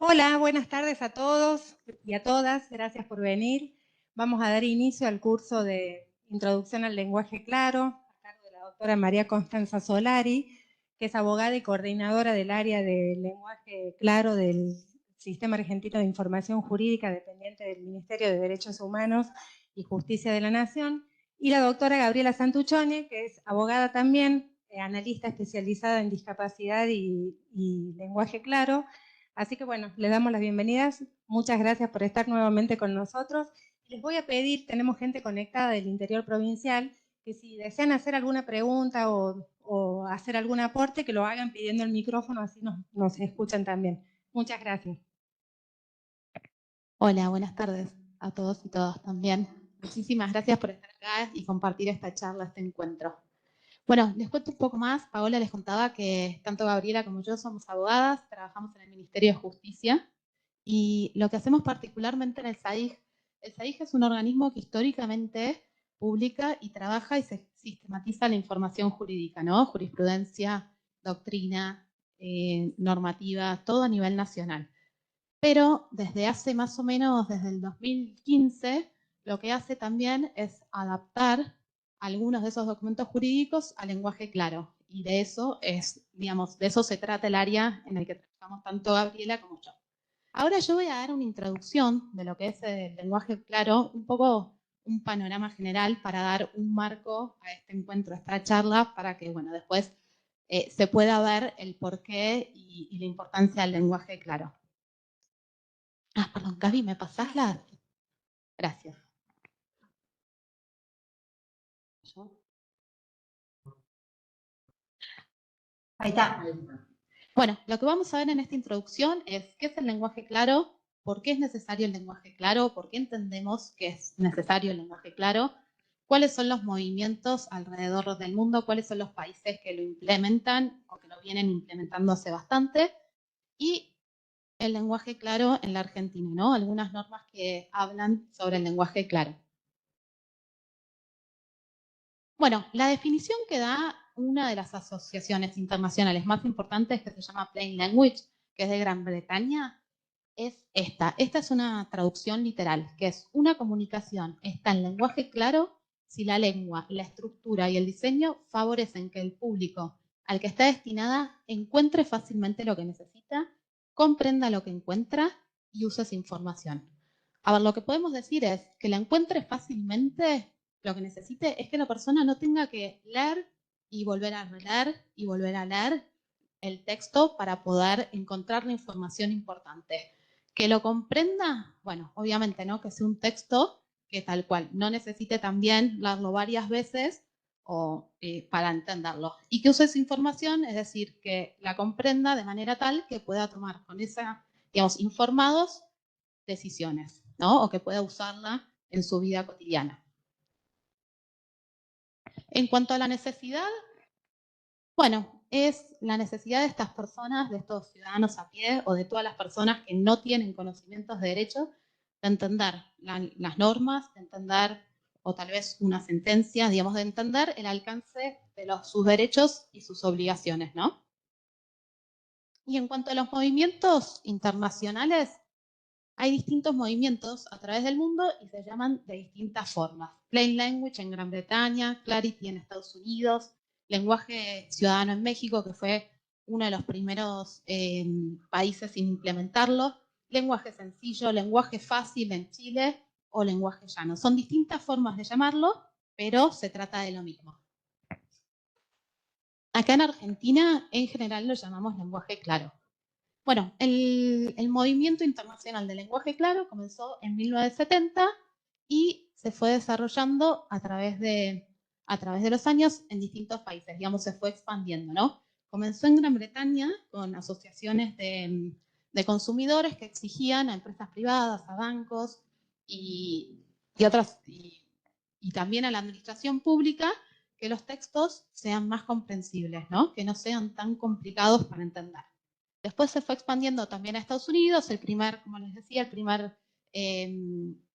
Hola, buenas tardes a todos y a todas. Gracias por venir. Vamos a dar inicio al curso de Introducción al Lenguaje Claro, a cargo de la doctora María Constanza Solari, que es abogada y coordinadora del área de lenguaje claro del Sistema Argentino de Información Jurídica, dependiente del Ministerio de Derechos Humanos y Justicia de la Nación, y la doctora Gabriela Santuccioni, que es abogada también, analista especializada en discapacidad y lenguaje claro. Así que bueno, le damos las bienvenidas. Muchas gracias por estar nuevamente con nosotros. Les voy a pedir, tenemos gente conectada del interior provincial, que si desean hacer alguna pregunta o hacer algún aporte, que lo hagan pidiendo el micrófono, así nos escuchan también. Muchas gracias. Hola, buenas tardes a todos y todas también. Muchísimas gracias por estar acá y compartir esta charla, este encuentro. Bueno, les cuento un poco más. Paola les contaba que tanto Gabriela como yo somos abogadas, trabajamos en el Ministerio de Justicia y lo que hacemos particularmente en el SAIJ es un organismo que históricamente publica y trabaja y se sistematiza la información jurídica, ¿no? Jurisprudencia, doctrina, normativa, todo a nivel nacional. Pero desde hace más o menos, desde el 2015, lo que hace también es adaptar algunos de esos documentos jurídicos al lenguaje claro. Y de eso es, digamos, de eso se trata el área en el que trabajamos tanto Gabriela como yo. Ahora yo voy a dar una introducción de lo que es el lenguaje claro, un poco un panorama general para dar un marco a este encuentro, a esta charla, para que, bueno, después se pueda ver el porqué y la importancia del lenguaje claro. Perdón, Gaby, ¿me pasás las? Gracias. Ahí está. Bueno, lo que vamos a ver en esta introducción es qué es el lenguaje claro, por qué es necesario el lenguaje claro, por qué entendemos que es necesario el lenguaje claro, cuáles son los movimientos alrededor del mundo, cuáles son los países que lo implementan o que lo vienen implementando hace bastante, y el lenguaje claro en la Argentina, ¿no? Algunas normas que hablan sobre el lenguaje claro. Bueno, la definición que da una de las asociaciones internacionales más importantes, que se llama Plain Language, que es de Gran Bretaña, es esta. Esta es una traducción literal, que es una comunicación está en lenguaje claro si la lengua, la estructura y el diseño favorecen que el público al que está destinada encuentre fácilmente lo que necesita, comprenda lo que encuentra y use esa información. A ver, lo que podemos decir es que la encuentre fácilmente, lo que necesite es que la persona no tenga que leer y volver a releer y volver a leer el texto para poder encontrar la información importante. Que lo comprenda, bueno, obviamente, ¿no? Que sea un texto que tal cual no necesite también leerlo varias veces o para entenderlo. Y que use esa información, es decir, que la comprenda de manera tal que pueda tomar con esa, digamos, informados decisiones, ¿no? O que pueda usarla en su vida cotidiana. En cuanto a la necesidad, bueno, es la necesidad de estas personas, de estos ciudadanos a pie o de todas las personas que no tienen conocimientos de derecho, de entender las normas, de entender, o tal vez una sentencia, digamos, de entender el alcance de sus derechos y sus obligaciones, ¿no? Y en cuanto a los movimientos internacionales, hay distintos movimientos a través del mundo y se llaman de distintas formas. Plain Language en Gran Bretaña, Clarity en Estados Unidos, Lenguaje Ciudadano en México, que fue uno de los primeros países en implementarlo, Lenguaje Sencillo, Lenguaje Fácil en Chile o Lenguaje Llano. Son distintas formas de llamarlo, pero se trata de lo mismo. Acá en Argentina, en general, lo llamamos lenguaje claro. Bueno, el movimiento internacional del lenguaje claro comenzó en 1970 y se fue desarrollando a través de los años en distintos países, digamos, se fue expandiendo, ¿no? Comenzó en Gran Bretaña con asociaciones de consumidores que exigían a empresas privadas, a bancos y también a la administración pública que los textos sean más comprensibles, ¿no? Que no sean tan complicados para entender. Después se fue expandiendo también a Estados Unidos, como les decía, el primer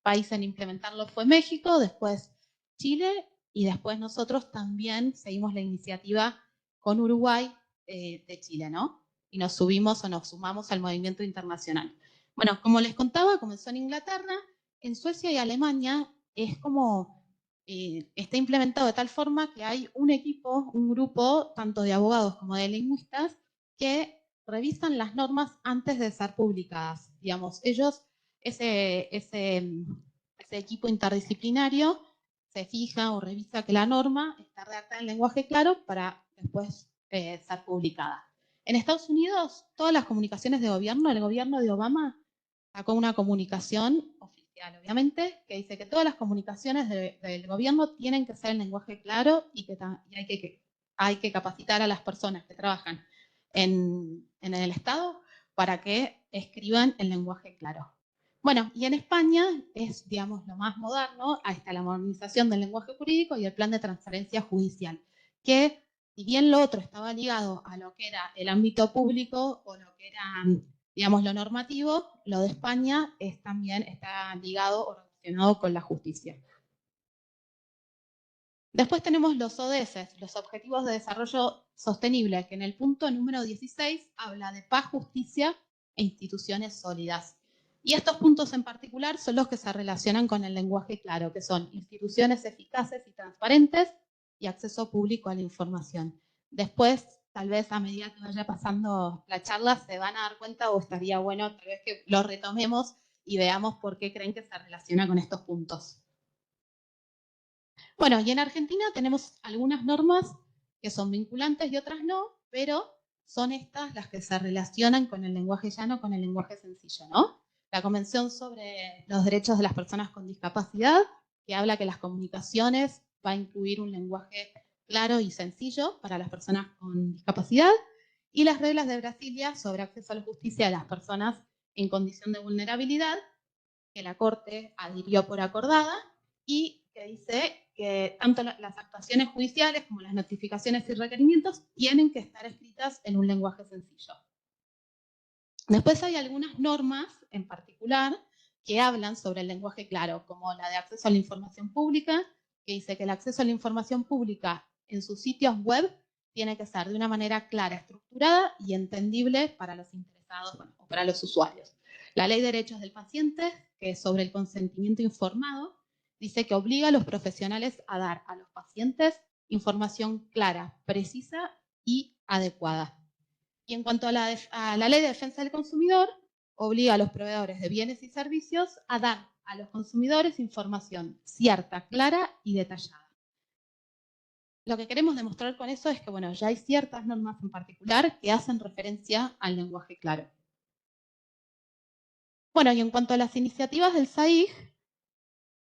país en implementarlo fue México, después Chile y después nosotros también seguimos la iniciativa con Uruguay de Chile, ¿no? y nos subimos o nos sumamos al movimiento internacional. Bueno, como les contaba, comenzó en Inglaterra, en Suecia y Alemania es como está implementado de tal forma que hay un equipo, un grupo, tanto de abogados como de lingüistas, que revisan las normas antes de ser publicadas. Digamos, ellos, ese equipo interdisciplinario se fija o revisa que la norma está redactada en lenguaje claro para después ser publicada. En Estados Unidos, todas las comunicaciones de gobierno, el gobierno de Obama sacó una comunicación oficial, obviamente, que dice que todas las comunicaciones del gobierno tienen que ser en lenguaje claro y que hay que capacitar a las personas que trabajan en el Estado para que escriban en lenguaje claro. Bueno, y en España es, digamos, lo más moderno, ahí está la modernización del lenguaje jurídico y el plan de transparencia judicial, que si bien lo otro estaba ligado a lo que era el ámbito público o lo que era, digamos, lo normativo, lo de España también está ligado o relacionado con la justicia. Después tenemos los ODS, los Objetivos de Desarrollo Sostenible, que en el punto número 16 habla de paz, justicia e instituciones sólidas. Y estos puntos en particular son los que se relacionan con el lenguaje claro, que son instituciones eficaces y transparentes y acceso público a la información. Después, tal vez a medida que vaya pasando la charla, se van a dar cuenta o estaría bueno tal vez que lo retomemos y veamos por qué creen que se relaciona con estos puntos. Bueno, y en Argentina tenemos algunas normas que son vinculantes y otras no, pero son estas las que se relacionan con el lenguaje llano, con el lenguaje sencillo, ¿no? La Convención sobre los Derechos de las Personas con Discapacidad, que habla que las comunicaciones va a incluir un lenguaje claro y sencillo para las personas con discapacidad, y las reglas de Brasilia sobre acceso a la justicia de las personas en condición de vulnerabilidad, que la Corte adhirió por acordada, y que dice que tanto las actuaciones judiciales como las notificaciones y requerimientos tienen que estar escritas en un lenguaje sencillo. Después hay algunas normas en particular que hablan sobre el lenguaje claro, como la de acceso a la información pública, que dice que el acceso a la información pública en sus sitios web tiene que ser de una manera clara, estructurada y entendible para los interesados, bueno, o para los usuarios. La Ley de Derechos del Paciente, que es sobre el consentimiento informado, dice que obliga a los profesionales a dar a los pacientes información clara, precisa y adecuada. Y en cuanto a la Ley de Defensa del Consumidor, obliga a los proveedores de bienes y servicios a dar a los consumidores información cierta, clara y detallada. Lo que queremos demostrar con eso es que, bueno, ya hay ciertas normas en particular que hacen referencia al lenguaje claro. Bueno, y en cuanto a las iniciativas del SAIG,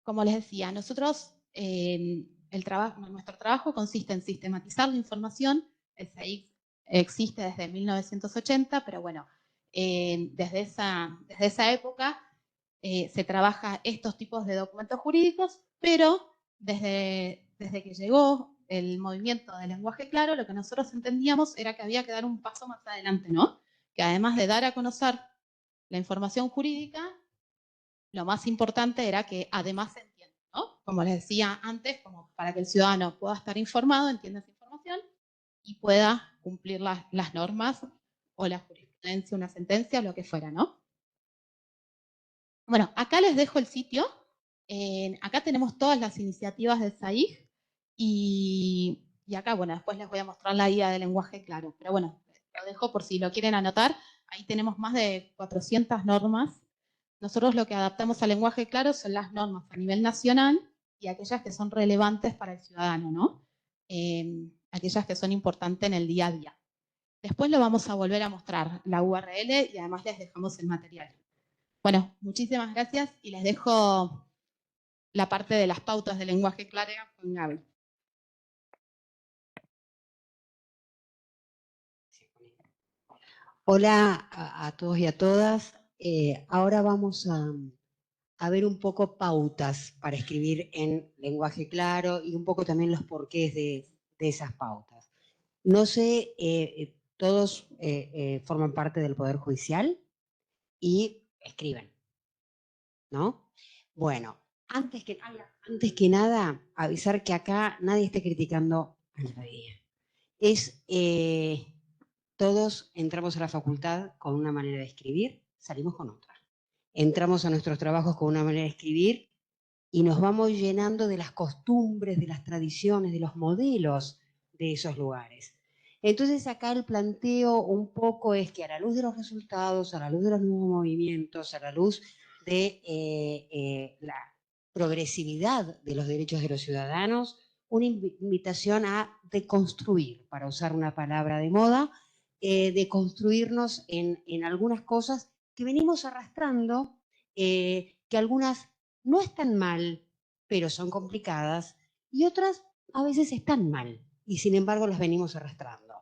como les decía, nosotros, nuestro trabajo consiste en sistematizar la información. El SAIG existe desde 1980, pero bueno, desde esa época se trabaja estos tipos de documentos jurídicos, pero desde que llegó el movimiento del lenguaje claro, lo que nosotros entendíamos era que había que dar un paso más adelante, ¿no? Que además de dar a conocer la información jurídica, lo más importante era que además se entienda, ¿no? Como les decía antes, como para que el ciudadano pueda estar informado, entienda esa información y pueda cumplir las normas o la jurisprudencia, una sentencia, lo que fuera, ¿no? Bueno, acá les dejo el sitio. Acá tenemos todas las iniciativas del SAIG y acá, bueno, después les voy a mostrar la guía de lenguaje claro. Pero bueno, lo dejo por si lo quieren anotar. Ahí tenemos más de 400 normas. Nosotros lo que adaptamos al lenguaje claro son las normas a nivel nacional y aquellas que son relevantes para el ciudadano, ¿no? Aquellas que son importantes en el día a día. Después lo vamos a volver a mostrar, la URL, y además les dejamos el material. Bueno, muchísimas gracias y les dejo la parte de las pautas de lenguaje claro con Gaby. Hola a todos y a todas. Ahora vamos a ver un poco pautas para escribir en lenguaje claro y un poco también los porqués de esas pautas. No sé, todos forman parte del Poder Judicial y escriben, ¿no? Bueno, antes que nada, avisar que acá nadie esté criticando a nadie. todos entramos a la facultad con una manera de escribir, salimos con otra. Entramos a nuestros trabajos con una manera de escribir y nos vamos llenando de las costumbres, de las tradiciones, de los modelos de esos lugares. Entonces acá el planteo un poco es que a la luz de los resultados, a la luz de los nuevos movimientos, a la luz de la progresividad de los derechos de los ciudadanos, una invitación a deconstruir, para usar una palabra de moda, deconstruirnos en algunas cosas que venimos arrastrando, que algunas no están mal, pero son complicadas, y otras a veces están mal, y sin embargo las venimos arrastrando.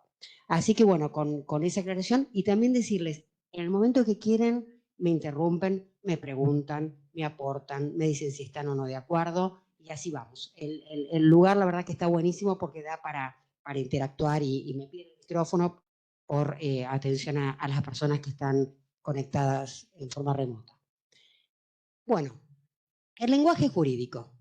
Así que bueno, con esa aclaración, y también decirles, en el momento que quieren, me interrumpen, me preguntan, me aportan, me dicen si están o no de acuerdo, y así vamos. El lugar, la verdad que está buenísimo porque da para interactuar y me piden el micrófono por atención a las personas que están conectadas en forma remota. Bueno, el lenguaje jurídico.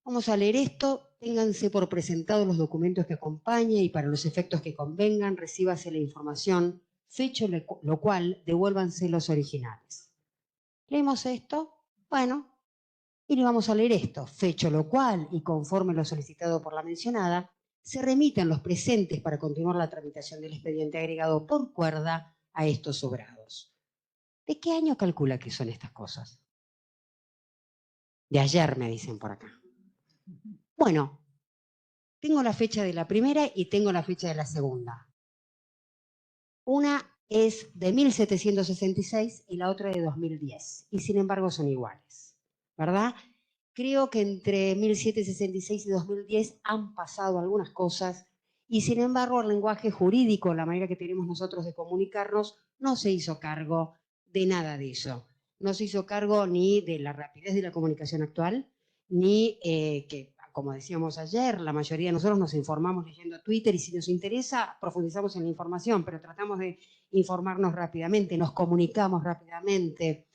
Vamos a leer esto, ténganse por presentados los documentos que acompañan y para los efectos que convengan, recíbase la información, fecho lo cual, devuélvanse los originales. ¿Leemos esto? Bueno, y le vamos a leer esto. Fecho lo cual, y conforme lo solicitado por la mencionada, se remiten los presentes para continuar la tramitación del expediente agregado por cuerda a estos sobrados. ¿De qué año calcula que son estas cosas? De ayer, me dicen por acá. Bueno, tengo la fecha de la primera y tengo la fecha de la segunda. Una es de 1766 y la otra de 2010. Y sin embargo son iguales, ¿verdad? Creo que entre 1766 y 2010 han pasado algunas cosas y sin embargo el lenguaje jurídico, la manera que tenemos nosotros de comunicarnos, no se hizo cargo de nada de eso. No se hizo cargo ni de la rapidez de la comunicación actual, ni que, como decíamos ayer, la mayoría de nosotros nos informamos leyendo Twitter y si nos interesa profundizamos en la información, pero tratamos de informarnos rápidamente, nos comunicamos rápidamente.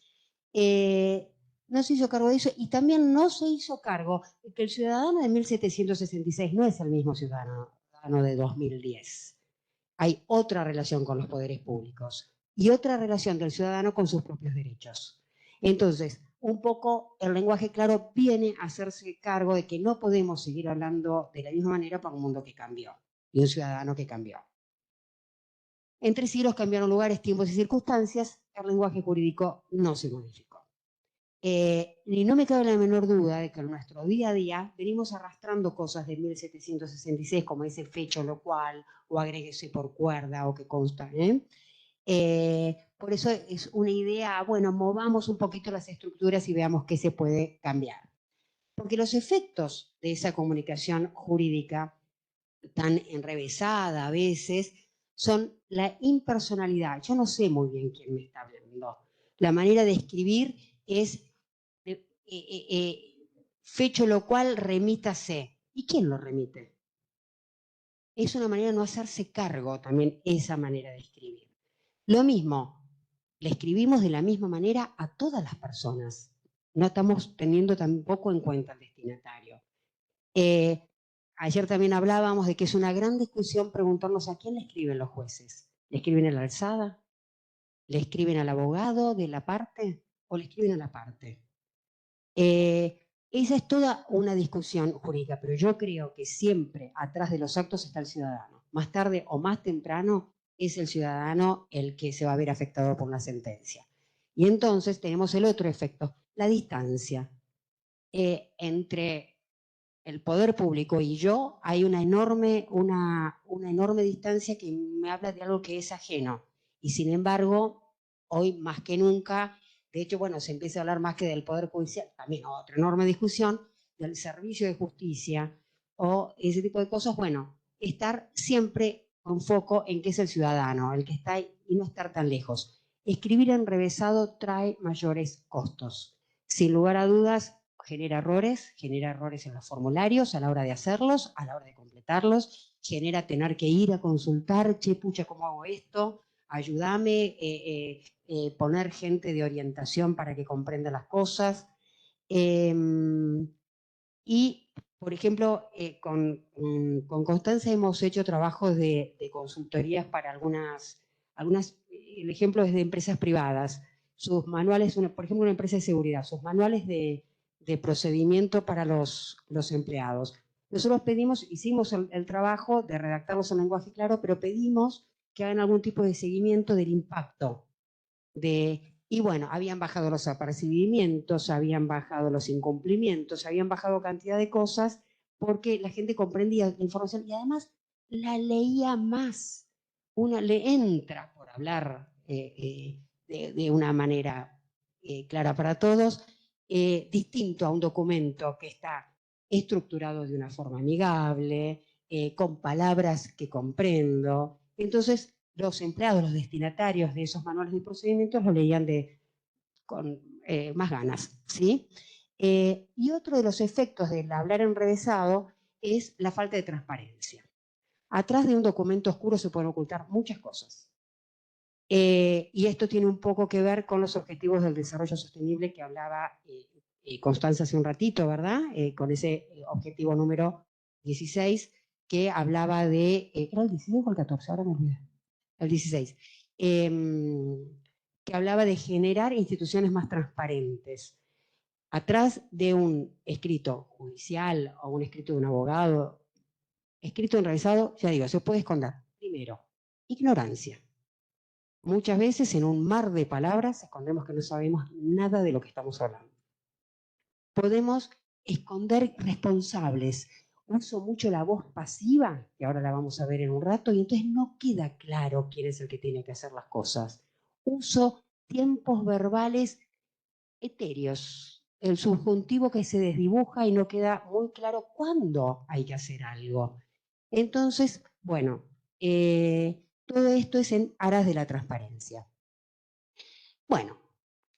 No se hizo cargo de eso y también no se hizo cargo de que el ciudadano de 1766 no es el mismo ciudadano de 2010. Hay otra relación con los poderes públicos y otra relación del ciudadano con sus propios derechos. Entonces, un poco el lenguaje claro viene a hacerse cargo de que no podemos seguir hablando de la misma manera para un mundo que cambió y un ciudadano que cambió. Entre siglos cambiaron lugares, tiempos y circunstancias, el lenguaje jurídico no se modificó. Y no me cabe la menor duda de que en nuestro día a día venimos arrastrando cosas de 1766, como ese fecho lo cual, o agréguese por cuerda, o que consta. Por eso es una idea, bueno, movamos un poquito las estructuras y veamos qué se puede cambiar. Porque los efectos de esa comunicación jurídica, tan enrevesada a veces, son la impersonalidad. Yo no sé muy bien quién me está hablando. La manera de escribir es fecho lo cual, remítase. ¿Y quién lo remite? Es una manera de no hacerse cargo también esa manera de escribir. Lo mismo, le escribimos de la misma manera a todas las personas. No estamos teniendo tampoco en cuenta el destinatario. Ayer también hablábamos de que es una gran discusión preguntarnos a quién le escriben los jueces. ¿Le escriben a la alzada? ¿Le escriben al abogado de la parte? ¿O le escriben a la parte? Esa es toda una discusión jurídica, pero yo creo que siempre atrás de los actos está el ciudadano. Más tarde o más temprano es el ciudadano el que se va a ver afectado por una sentencia. Y entonces tenemos el otro efecto, la distancia. Entre el poder público y yo hay una enorme distancia que me habla de algo que es ajeno. Y sin embargo, hoy más que nunca, de hecho, bueno, se empieza a hablar más que del Poder Judicial, también otra enorme discusión, del servicio de justicia o ese tipo de cosas. Bueno, estar siempre con foco en qué es el ciudadano, el que está ahí y no estar tan lejos. Escribir enrevesado trae mayores costos. Sin lugar a dudas, genera errores en los formularios a la hora de hacerlos, a la hora de completarlos, genera tener que ir a consultar, che, pucha, ¿cómo hago esto? Ayúdame, poner gente de orientación para que comprenda las cosas. Y Por ejemplo, con Constanza hemos hecho trabajos de consultorías para algunas, el ejemplo es de empresas privadas. Sus manuales, por ejemplo, una empresa de seguridad, sus manuales de procedimiento para los empleados. Nosotros hicimos el trabajo de redactarlos en lenguaje claro, pero pedimos que hagan algún tipo de seguimiento del impacto. Y bueno, habían bajado los apercibimientos, habían bajado los incumplimientos, habían bajado cantidad de cosas porque la gente comprendía la información y además la leía más. Una le entra, por hablar de una manera clara para todos, distinto a un documento que está estructurado de una forma amigable, con palabras que comprendo. Entonces, los empleados, los destinatarios de esos manuales de procedimientos lo leían con más ganas, ¿sí? Y otro de los efectos del hablar enrevesado es la falta de transparencia. Atrás de un documento oscuro se pueden ocultar muchas cosas. Y esto tiene un poco que ver con los objetivos del desarrollo sostenible que hablaba Constanza hace un ratito, ¿verdad? Con ese objetivo número 16 que hablaba de... ¿Era el 16 o el 14? Ahora me olvidé. El 16. Que hablaba de generar instituciones más transparentes. Atrás de un escrito judicial o un escrito de un abogado, escrito enrevesado, ya digo, se puede esconder. Primero, ignorancia. Muchas veces en un mar de palabras escondemos que no sabemos nada de lo que estamos hablando. Podemos esconder responsables. Uso mucho la voz pasiva, que ahora la vamos a ver en un rato, y entonces no queda claro quién es el que tiene que hacer las cosas. Uso tiempos verbales etéreos, el subjuntivo que se desdibuja y no queda muy claro cuándo hay que hacer algo. Entonces, bueno, todo esto es en aras de la transparencia. Bueno,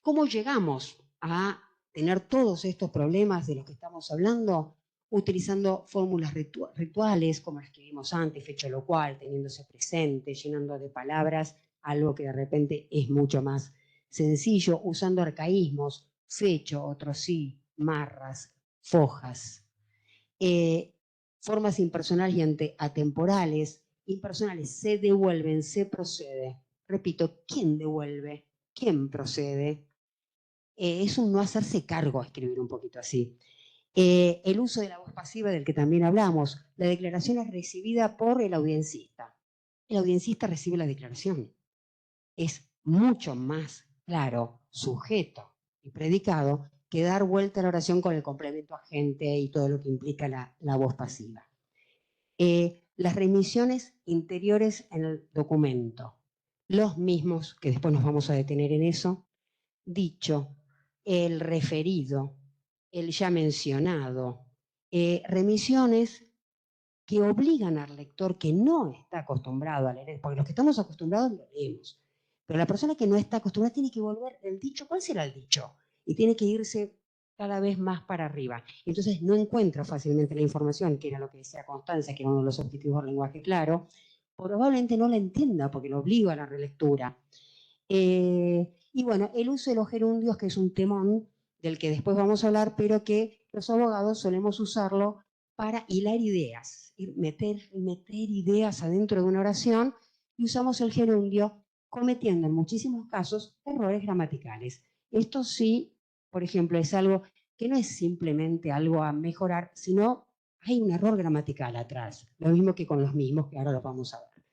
¿cómo llegamos a tener todos estos problemas de los que estamos hablando? Utilizando fórmulas rituales, como las que vimos antes, fecha lo cual, teniéndose presente, llenando de palabras algo que de repente es mucho más sencillo, usando arcaísmos, fecho, otro sí, marras, fojas. Formas impersonales y atemporales. Impersonales, se devuelven, se procede. Repito, ¿quién devuelve? ¿Quién procede? Es un no hacerse cargo, escribir un poquito así. El uso de la voz pasiva del que también hablamos. La declaración es recibida por el audiencista. El audiencista recibe la declaración. Es mucho más claro, sujeto y predicado, que dar vuelta a la oración con el complemento agente y todo lo que implica la voz pasiva. Las remisiones interiores en el documento. Los mismos, que después nos vamos a detener en eso, dicho, el referido, el ya mencionado, remisiones que obligan al lector que no está acostumbrado a leer, porque los que estamos acostumbrados lo leemos, pero la persona que no está acostumbrada tiene que volver el dicho, ¿cuál será el dicho? Y tiene que irse cada vez más para arriba. Entonces no encuentra fácilmente la información, que era lo que decía Constanza, que era uno de los objetivos del lenguaje claro, probablemente no la entienda porque lo obliga a la relectura. Y bueno, el uso de los gerundios, que es un temón del que después vamos a hablar, pero que los abogados solemos usarlo para hilar ideas, meter ideas adentro de una oración, y usamos el gerundio cometiendo en muchísimos casos errores gramaticales. Esto sí, por ejemplo, es algo que no es simplemente algo a mejorar, sino hay un error gramatical atrás, lo mismo que con los mismos, que ahora lo vamos a ver.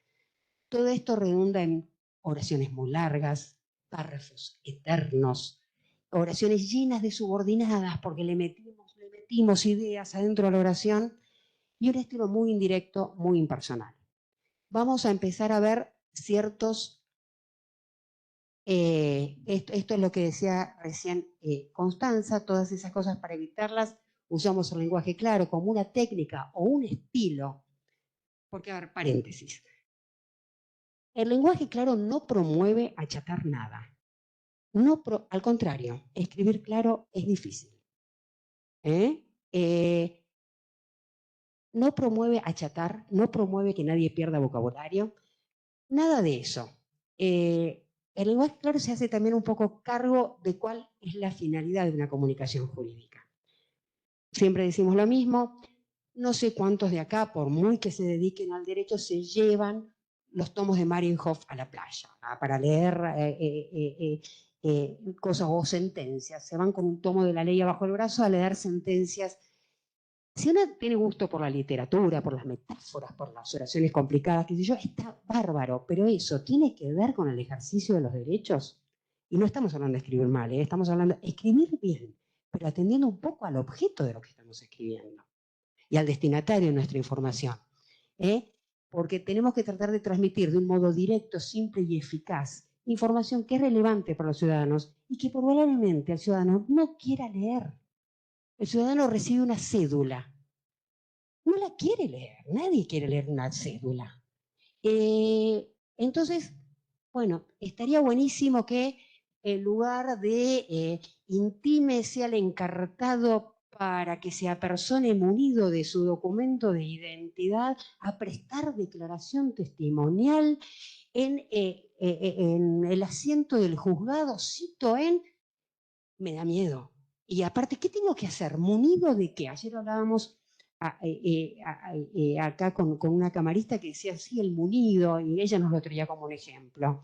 Todo esto redunda en oraciones muy largas, párrafos eternos, oraciones llenas de subordinadas porque le metimos ideas adentro de la oración, y un estilo muy indirecto, muy impersonal. Vamos a empezar a ver ciertos... esto es lo que decía recién Constanza, todas esas cosas para evitarlas, usamos el lenguaje claro como una técnica o un estilo, porque, a ver, paréntesis. El lenguaje claro no promueve achatar nada. Al contrario, escribir claro es difícil. No promueve achatar, no promueve que nadie pierda vocabulario, nada de eso. El lenguaje claro se hace también un poco cargo de cuál es la finalidad de una comunicación jurídica. Siempre decimos lo mismo, no sé cuántos de acá, por muy que se dediquen al derecho, se llevan los tomos de Marienhof a la playa para leer cosas o sentencias. Se van con un tomo de la ley abajo el brazo a leer sentencias. Si uno tiene gusto por la literatura, por las metáforas, por las oraciones complicadas, qué sé yo, está bárbaro, pero eso tiene que ver con el ejercicio de los derechos. Y no estamos hablando de escribir mal, estamos hablando de escribir bien, pero atendiendo un poco al objeto de lo que estamos escribiendo y al destinatario de nuestra información. Porque tenemos que tratar de transmitir de un modo directo, simple y eficaz información que es relevante para los ciudadanos y que probablemente el ciudadano no quiera leer. El ciudadano recibe una cédula. No la quiere leer, nadie quiere leer una cédula. Entonces, bueno, estaría buenísimo que en lugar de intime sea el encartado para que se apersone munido de su documento de identidad a prestar declaración testimonial en el asiento del juzgado, cito en, me da miedo. Y aparte, ¿qué tengo que hacer? ¿Munido de qué? Ayer hablábamos acá con una camarista que decía, sí, el munido, y ella nos lo traía como un ejemplo.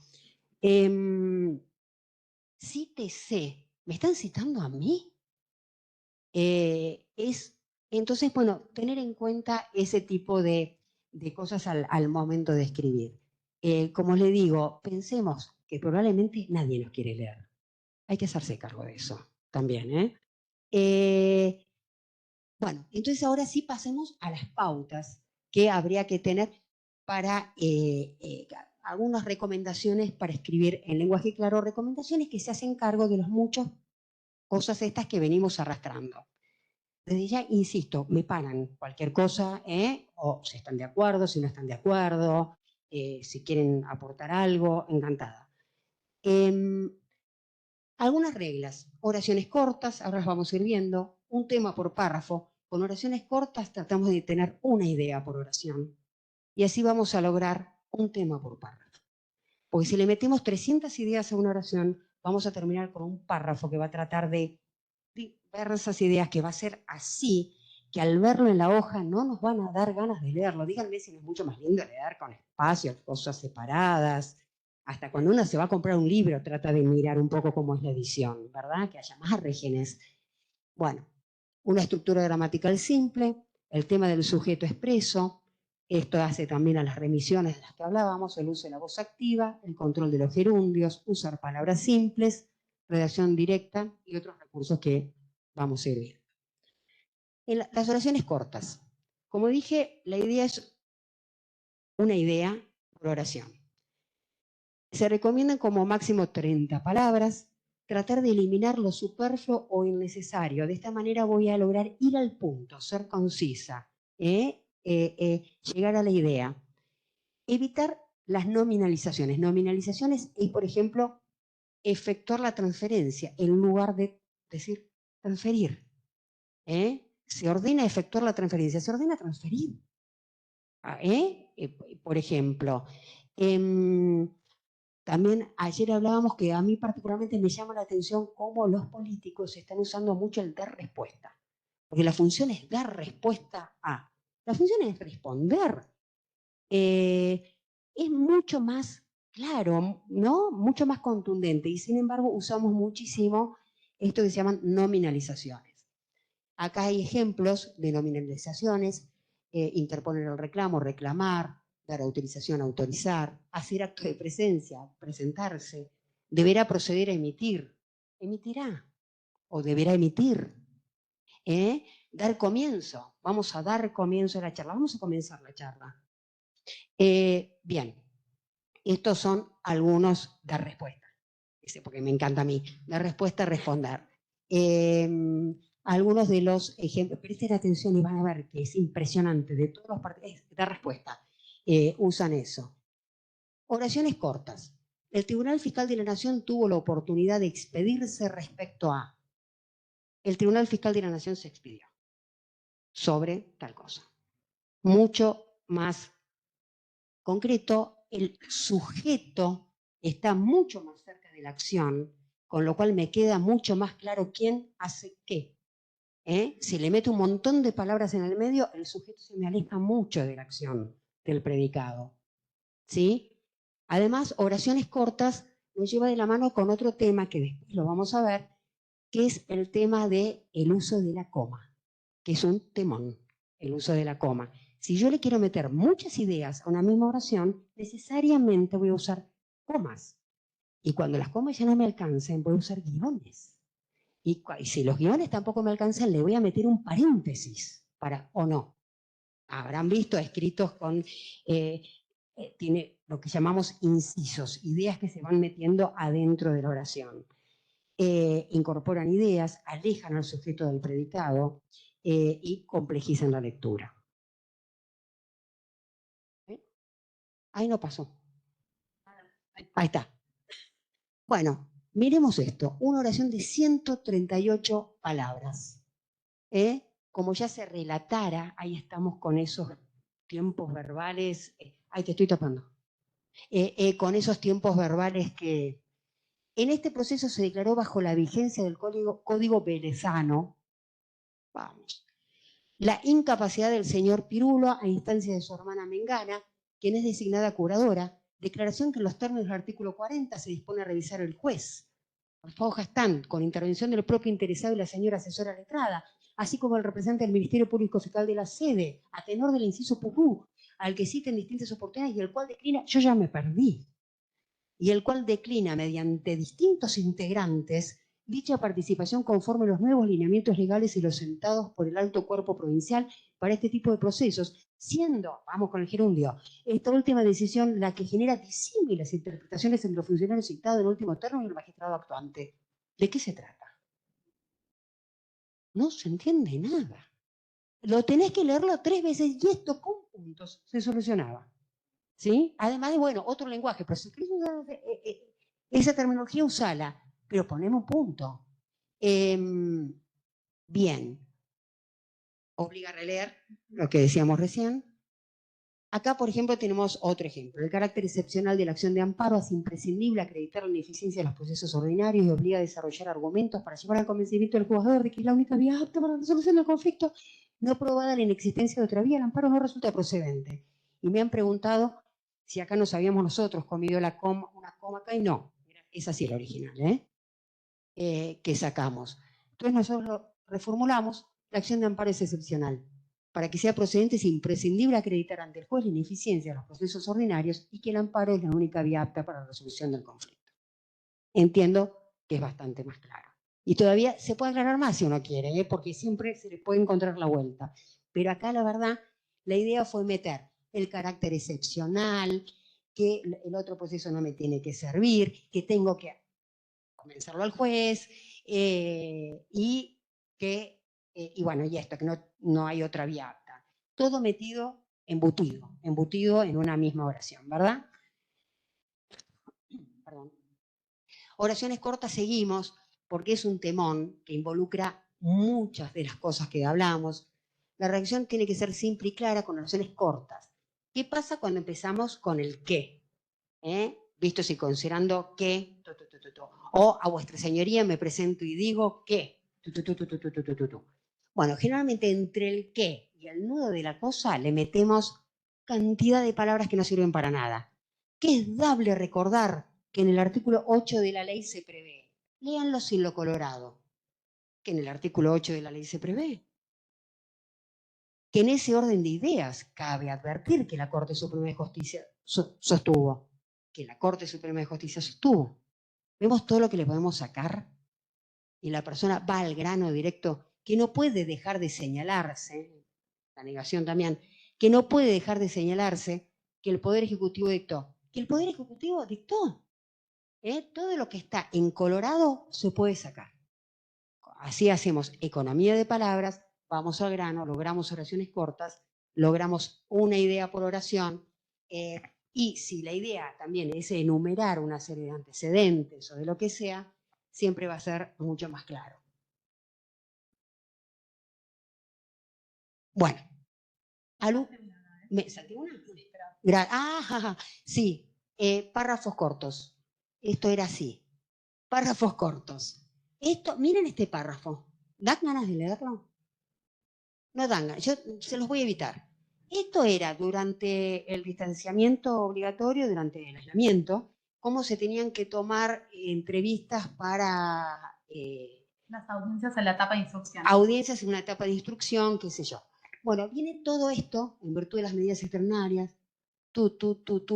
Cítese, ¿me están citando a mí? Entonces, bueno, tener en cuenta ese tipo de cosas al momento de escribir. Como le digo, pensemos que probablemente nadie nos quiere leer. Hay que hacerse cargo de eso también. Bueno, entonces ahora sí pasemos a las pautas que habría que tener para algunas recomendaciones para escribir en lenguaje claro, recomendaciones que se hacen cargo de las muchas cosas estas que venimos arrastrando. Desde ya, insisto, me paran cualquier cosa, o si están de acuerdo, si no están de acuerdo, si quieren aportar algo, encantada. Algunas reglas, oraciones cortas, ahora las vamos a ir viendo, un tema por párrafo. Con oraciones cortas tratamos de tener una idea por oración. Y así vamos a lograr un tema por párrafo. Porque si le metemos 300 ideas a una oración, vamos a terminar con un párrafo que va a tratar de diversas ideas, que va a ser así, que al verlo en la hoja no nos van a dar ganas de leerlo. Díganme si no es mucho más lindo leer con espacios, cosas separadas. Hasta cuando uno se va a comprar un libro, trata de mirar un poco cómo es la edición, ¿verdad? Que haya márgenes. Bueno, una estructura gramatical simple, el tema del sujeto expreso, esto hace también a las remisiones de las que hablábamos, el uso de la voz activa, el control de los gerundios, usar palabras simples, redacción directa y otros recursos que vamos a ir viendo. En las oraciones cortas, como dije, la idea es una idea por oración. Se recomiendan como máximo 30 palabras, tratar de eliminar lo superfluo o innecesario. De esta manera voy a lograr ir al punto, ser concisa, llegar a la idea. Evitar las nominalizaciones. Nominalizaciones es, por ejemplo, efectuar la transferencia en lugar de decir transferir. Se ordena efectuar la transferencia, se ordena transferir. Por ejemplo, también ayer hablábamos que a mí particularmente me llama la atención cómo los políticos están usando mucho el dar respuesta. Porque la función es dar respuesta a. La función es responder. Es mucho más claro, ¿no? Mucho más contundente. Y sin embargo usamos muchísimo esto que se llaman nominalizaciones. Acá hay ejemplos de nominalizaciones. Interponer el reclamo, reclamar, dar autorización, autorizar, hacer acto de presencia, presentarse, deberá proceder a emitir, emitirá o deberá emitir. Dar comienzo, vamos a dar comienzo a la charla, vamos a comenzar la charla. Bien, estos son algunos de respuesta, porque me encanta a mí, de respuesta a responder. Algunos de los ejemplos, presten atención y van a ver que es impresionante, de todos los partidos de respuesta, usan eso. Oraciones cortas. El Tribunal Fiscal de la Nación tuvo la oportunidad de expedirse respecto a. El Tribunal Fiscal de la Nación se expidió sobre tal cosa. Mucho más concreto, el sujeto está mucho más cerca de la acción, con lo cual me queda mucho más claro quién hace qué. Si le meto un montón de palabras en el medio, el sujeto se me aleja mucho de la acción del predicado. ¿Sí? Además, oraciones cortas nos lleva de la mano con otro tema que después lo vamos a ver, que es el tema del uso de la coma, que es un temón, el uso de la coma. Si yo le quiero meter muchas ideas a una misma oración, necesariamente voy a usar comas. Y cuando las comas ya no me alcancen, voy a usar guiones. Y si los guiones tampoco me alcanzan, le voy a meter un paréntesis, o no. Habrán visto escritos con, tiene lo que llamamos incisos, ideas que se van metiendo adentro de la oración. Incorporan ideas, alejan al sujeto del predicado y complejizan la lectura. Ahí no pasó. Ahí está. Bueno, miremos esto. Una oración de 138 palabras. Como ya se relatara, ahí estamos con esos tiempos verbales. Ahí te estoy tapando. Con esos tiempos verbales que en este proceso se declaró bajo la vigencia del Código Velezano, vamos, la incapacidad del señor Pirulo a instancia de su hermana Mengana, quien es designada curadora, declaración que en los términos del artículo 40 se dispone a revisar el juez. Las hojas están con intervención del propio interesado y la señora asesora letrada, así como el representante del Ministerio Público Fiscal de la sede, a tenor del inciso pupú, al que cita en distintas oportunidades y el cual declina, yo ya me perdí, y el cual declina mediante distintos integrantes dicha participación conforme a los nuevos lineamientos legales y los sentados por el alto cuerpo provincial para este tipo de procesos, siendo, vamos con el gerundio, esta última decisión la que genera disímiles interpretaciones entre los funcionarios citados en último término y el magistrado actuante. ¿De qué se trata? No se entiende nada. Lo tenés que leerlo 3 veces y esto con puntos se solucionaba. ¿Sí? Además de, bueno, otro lenguaje, pero si querés usar esa terminología, usala, pero ponemos un punto. Bien. Obliga a releer lo que decíamos recién. Acá, por ejemplo, tenemos otro ejemplo. El carácter excepcional de la acción de amparo hace imprescindible acreditar la ineficiencia de los procesos ordinarios y obliga a desarrollar argumentos para llevar al convencimiento del jugador de que es la única vía apta para la resolución del conflicto. No probada la inexistencia de otra vía, el amparo no resulta procedente. Y me han preguntado si acá nos habíamos nosotros comido una coma acá y no. Es así el original, que sacamos. Entonces nosotros lo reformulamos, la acción de amparo es excepcional. Para que sea procedente es imprescindible acreditar ante el juez la ineficiencia de los procesos ordinarios y que el amparo es la única vía apta para la resolución del conflicto. Entiendo que es bastante más claro. Y todavía se puede aclarar más si uno quiere, porque siempre se le puede encontrar la vuelta. Pero acá la verdad, la idea fue meter el carácter excepcional, que el otro proceso no me tiene que servir, que tengo que comenzarlo al juez, y bueno, y esto, que no hay otra vía apta. Todo metido, embutido en una misma oración, ¿verdad? Perdón. Oraciones cortas seguimos, porque es un temón que involucra muchas de las cosas que hablamos. La redacción tiene que ser simple y clara con oraciones cortas. ¿Qué pasa cuando empezamos con el qué? Visto si considerando que, o a vuestra señoría me presento y digo que. Bueno, generalmente entre el qué y el nudo de la cosa le metemos cantidad de palabras que no sirven para nada. Que es dable recordar que en el artículo 8 de la ley se prevé. Léanlo sin lo colorado. Que en el artículo 8 de la ley se prevé. Que en ese orden de ideas cabe advertir que la Corte Suprema de Justicia sostuvo. Que la Corte Suprema de Justicia sostuvo. Vemos todo lo que le podemos sacar y la persona va al grano directo, que no puede dejar de señalarse, la negación también, que no puede dejar de señalarse que el Poder Ejecutivo dictó. Que el Poder Ejecutivo dictó. Todo lo que está en colorado se puede sacar. Así hacemos economía de palabras, vamos al grano, logramos oraciones cortas, logramos una idea por oración, y si la idea también es enumerar una serie de antecedentes o de lo que sea, siempre va a ser mucho más claro. Bueno, ¿me salté una? Sí, párrafos cortos. Esto era así. Párrafos cortos. Miren este párrafo. ¿Dan ganas de leerlo? no dan ganas. Yo se los voy a evitar. Esto era durante el distanciamiento obligatorio, durante el aislamiento, cómo se tenían que tomar entrevistas para Las audiencias en la etapa de instrucción. audiencias en una etapa de instrucción, qué sé yo. Bueno, viene todo esto, en virtud de las medidas externarias,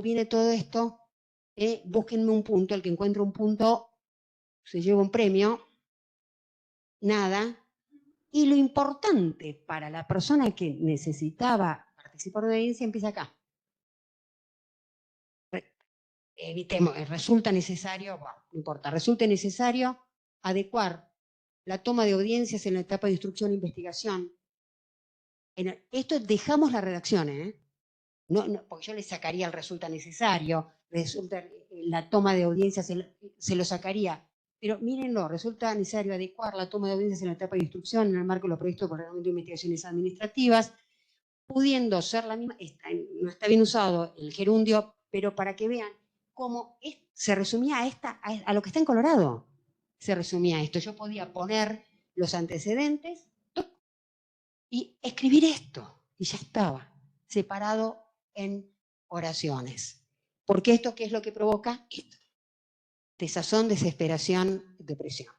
viene todo esto, búsquenme un punto, el que encuentre un punto se lleva un premio, nada. Y lo importante para la persona que necesitaba participar de la audiencia empieza acá. Evitemos, resulta necesario, bueno, no importa, resulta necesario adecuar la toma de audiencias en la etapa de instrucción e investigación. Esto dejamos la redacción, no, porque yo le sacaría el resulta necesario, la toma de audiencias se lo sacaría. Pero mírenlo, resulta necesario adecuar la toma de audiencias en la etapa de instrucción en el marco de lo previsto por el Reglamento de Investigaciones Administrativas, pudiendo ser la misma, no está bien usado el gerundio, pero para que vean cómo se resumía a lo que está en Colorado. Se resumía esto. Yo podía poner los antecedentes y escribir esto, y ya estaba, separado en oraciones. Porque esto, ¿qué es lo que provoca? Esto. Desazón, desesperación, depresión.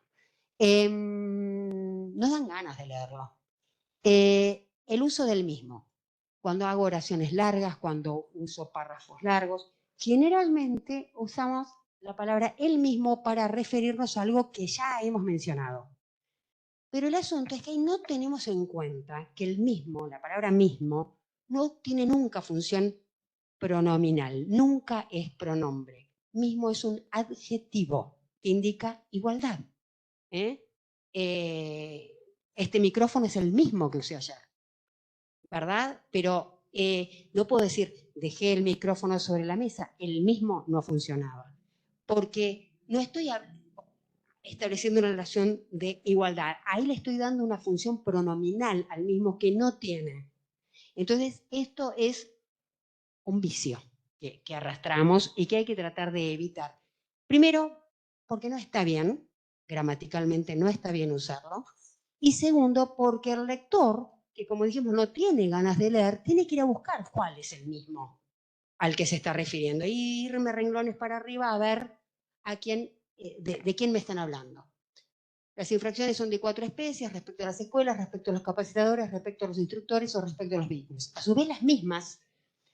No dan ganas de leerlo. El uso del mismo. Cuando hago oraciones largas, cuando uso párrafos largos, generalmente usamos la palabra el mismo para referirnos a algo que ya hemos mencionado. Pero el asunto es que ahí no tenemos en cuenta que el mismo, la palabra mismo, no tiene nunca función pronominal, nunca es pronombre. Mismo es un adjetivo que indica igualdad. Este micrófono es el mismo que usé ayer, ¿verdad? Pero no puedo decir, dejé el micrófono sobre la mesa, el mismo no funcionaba, porque no estoy estableciendo una relación de igualdad. Ahí le estoy dando una función pronominal al mismo que no tiene. Entonces, esto es un vicio que arrastramos y que hay que tratar de evitar. Primero, porque no está bien, gramaticalmente no está bien usarlo. Y segundo, porque el lector, que como dijimos no tiene ganas de leer, tiene que ir a buscar cuál es el mismo al que se está refiriendo. Y irme renglones para arriba a ver a quién, de quién me están hablando. Las infracciones son de 4 especies, respecto a las escuelas, respecto a los capacitadores, respecto a los instructores o respecto a los vehículos. A su vez, las mismas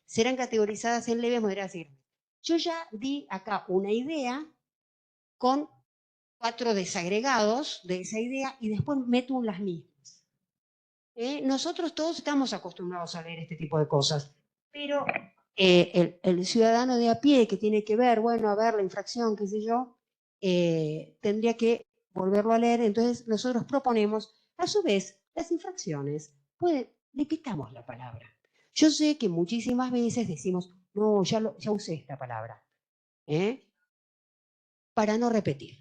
serán categorizadas en leves, moderadas y graves. Yo ya di acá una idea con 4 desagregados de esa idea y después meto un las mismas. Nosotros todos estamos acostumbrados a leer este tipo de cosas, pero el ciudadano de a pie que tiene que ver, bueno, a ver la infracción, qué sé yo, tendría que volverlo a leer. Entonces nosotros proponemos, a su vez, las infracciones, le quitamos la palabra. Yo sé que muchísimas veces decimos, no, ya usé esta palabra, para no repetir.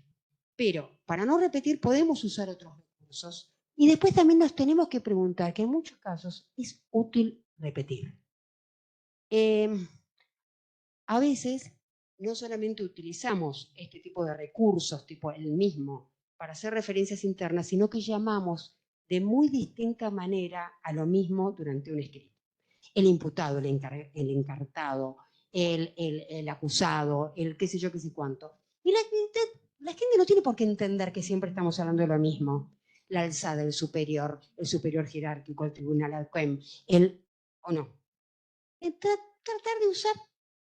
Pero para no repetir podemos usar otros recursos. Y después también nos tenemos que preguntar que en muchos casos es útil repetir. A veces no solamente utilizamos este tipo de recursos, tipo el mismo, para hacer referencias internas, sino que llamamos de muy distinta manera a lo mismo durante un escrito. El imputado, el encartado, el acusado, el qué sé yo, qué sé cuánto. Y la gente no tiene por qué entender que siempre estamos hablando de lo mismo. La alzada, el superior jerárquico, el tribunal ad quem, o no. Tratar de usar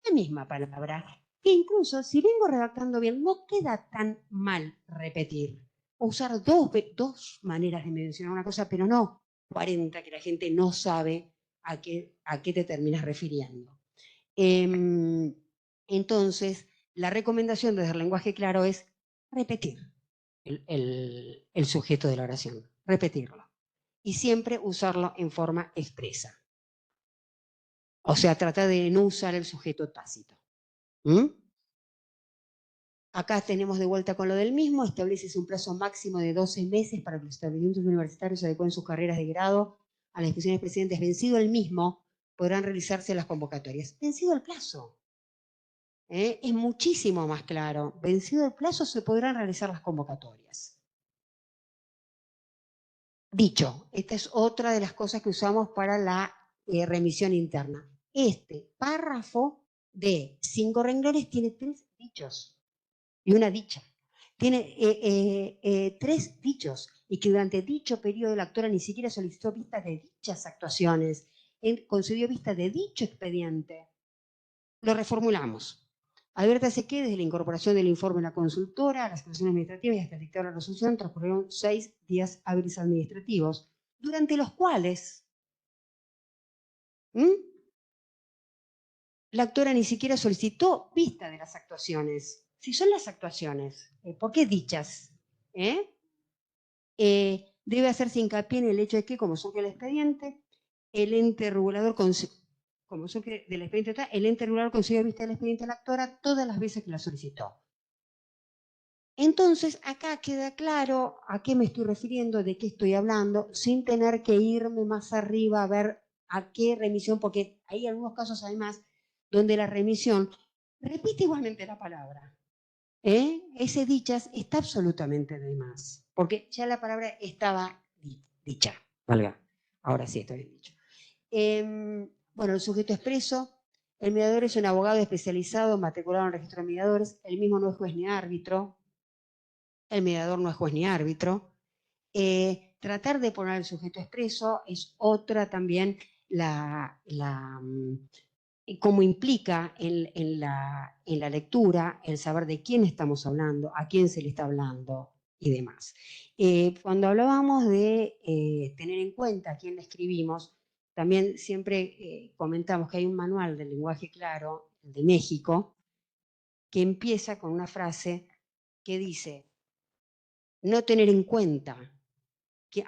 la misma palabra, que incluso si vengo redactando bien, no queda tan mal repetir. O usar dos maneras de mencionar una cosa, pero no 40 que la gente no sabe a qué te terminas refiriendo. Entonces, la recomendación desde el lenguaje claro es repetir el sujeto de la oración, repetirlo. Y siempre usarlo en forma expresa. O sea, trata de no usar el sujeto tácito. Acá tenemos de vuelta con lo del mismo, establece un plazo máximo de 12 meses para que los establecimientos universitarios adecuen sus carreras de grado a las disposiciones precedentes. Vencido el mismo, podrán realizarse las convocatorias. Vencido el plazo. Es muchísimo más claro. Vencido el plazo se podrán realizar las convocatorias. Dicho, esta es otra de las cosas que usamos para la remisión interna. Este párrafo de 5 renglones tiene 3 dichos y una dicha. Tiene 3 dichos y que durante dicho periodo la actora ni siquiera solicitó vistas de dichas actuaciones, concedió vista de dicho expediente. Lo reformulamos. Adviértase que desde la incorporación del informe de la consultora a las actuaciones administrativas y hasta el dictado de la resolución transcurrieron 6 días hábiles administrativos, durante los cuales la actora ni siquiera solicitó vista de las actuaciones. Si son las actuaciones, ¿por qué dichas? Debe hacerse hincapié en el hecho de que, como surge el expediente, el ente regulador como surge del expediente, el ente regulador consiguió vista del expediente a la actora todas las veces que la solicitó. Entonces, acá queda claro a qué me estoy refiriendo, de qué estoy hablando, sin tener que irme más arriba a ver a qué remisión, porque hay algunos casos además donde la remisión repite igualmente la palabra. Ese dichas está absolutamente de más, porque ya la palabra estaba dicha. Valga, ahora sí está bien dicho. Bueno, el sujeto expreso. El mediador es un abogado especializado, matriculado en el registro de mediadores. El mismo no es juez ni árbitro. El mediador no es juez ni árbitro. Tratar de poner el sujeto expreso es otra también como implica en la lectura el saber de quién estamos hablando, a quién se le está hablando y demás. Cuando hablábamos de tener en cuenta a quién le escribimos, también siempre comentamos que hay un manual del lenguaje claro, el de México, que empieza con una frase que dice: no tener en cuenta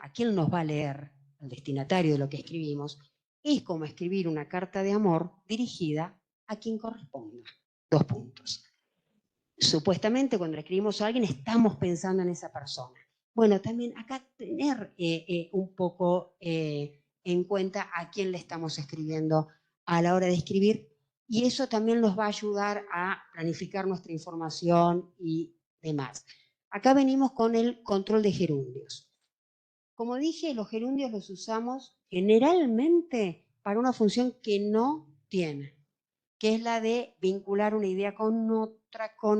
a quién nos va a leer, el destinatario de lo que escribimos, es como escribir una carta de amor dirigida a quien corresponda. 2 puntos. Supuestamente cuando le escribimos a alguien estamos pensando en esa persona. Bueno, también acá tener un poco en cuenta a quién le estamos escribiendo a la hora de escribir, y eso también nos va a ayudar a planificar nuestra información y demás. Acá venimos con el control de gerundios. Como dije, los gerundios los usamos generalmente para una función que no tiene, que es la de vincular una idea con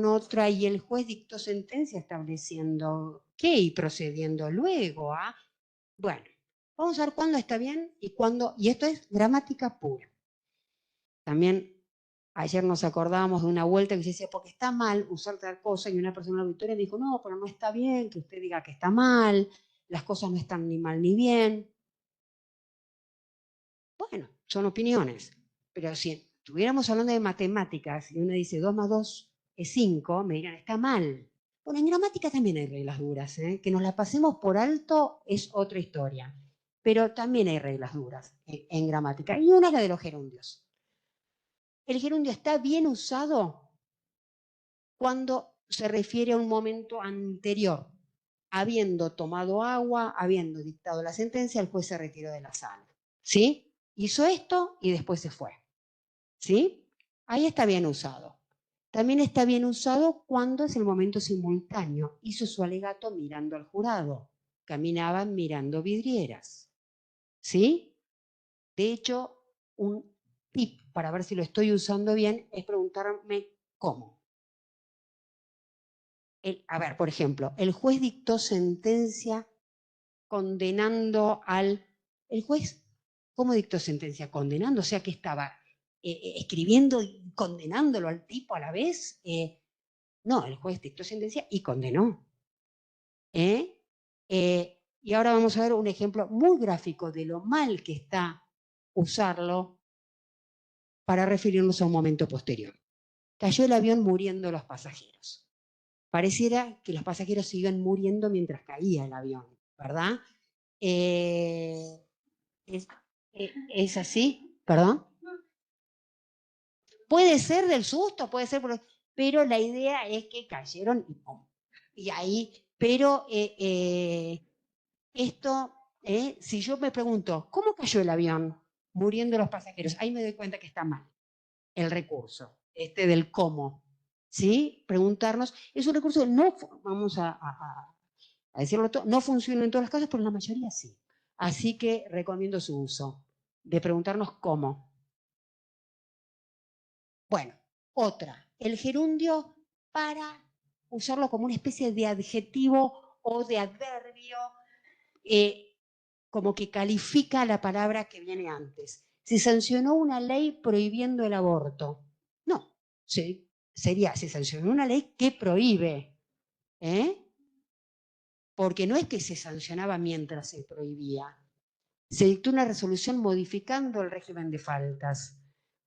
otra, y el juez dictó sentencia estableciendo qué y procediendo luego a... Bueno, vamos a ver cuándo está bien y cuándo, y esto es gramática pura. También ayer nos acordábamos de una vuelta que se decía, porque está mal usar tal cosa, y una persona auditoria dijo, no, pero no está bien que usted diga que está mal, las cosas no están ni mal ni bien. Bueno, son opiniones, pero si estuviéramos hablando de matemáticas y uno dice 2 más 2 es 5, me dirán, está mal. Bueno, en gramática también hay reglas duras, que nos las pasemos por alto es otra historia, pero también hay reglas duras en gramática, y una es la de los gerundios. El gerundio está bien usado cuando se refiere a un momento anterior. Habiendo tomado agua, habiendo dictado la sentencia, el juez se retiró de la sala. ¿Sí? Hizo esto y después se fue. ¿Sí? Ahí está bien usado. También está bien usado cuando es el momento simultáneo. Hizo su alegato mirando al jurado. Caminaban mirando vidrieras. ¿Sí? De hecho, un tip para ver si lo estoy usando bien es preguntarme cómo. A ver, por ejemplo, el juez dictó sentencia condenando al... ¿El juez cómo dictó sentencia? Condenando, o sea que estaba escribiendo y condenándolo al tipo a la vez. No, el juez dictó sentencia y condenó. Y ahora vamos a ver un ejemplo muy gráfico de lo mal que está usarlo para referirnos a un momento posterior. Cayó el avión muriendo los pasajeros. Pareciera que los pasajeros se iban muriendo mientras caía el avión, ¿verdad? ¿Es así? ¿Perdón? Puede ser del susto, puede ser, pero la idea es que cayeron y ¡pum! Y ahí, pero esto, si yo me pregunto, ¿cómo cayó el avión muriendo los pasajeros? Ahí me doy cuenta que está mal el recurso, del cómo, ¿sí? Preguntarnos, es un recurso, no vamos a A decirlo todo, no funciona en todos los casos, pero en la mayoría sí. Así que recomiendo su uso. De preguntarnos cómo. Bueno, otra. El gerundio para usarlo como una especie de adjetivo o de adverbio, como que califica la palabra que viene antes. Se sancionó una ley prohibiendo el aborto. No, se sancionó una ley que prohíbe. Porque no es que se sancionaba mientras se prohibía. Se dictó una resolución modificando el régimen de faltas.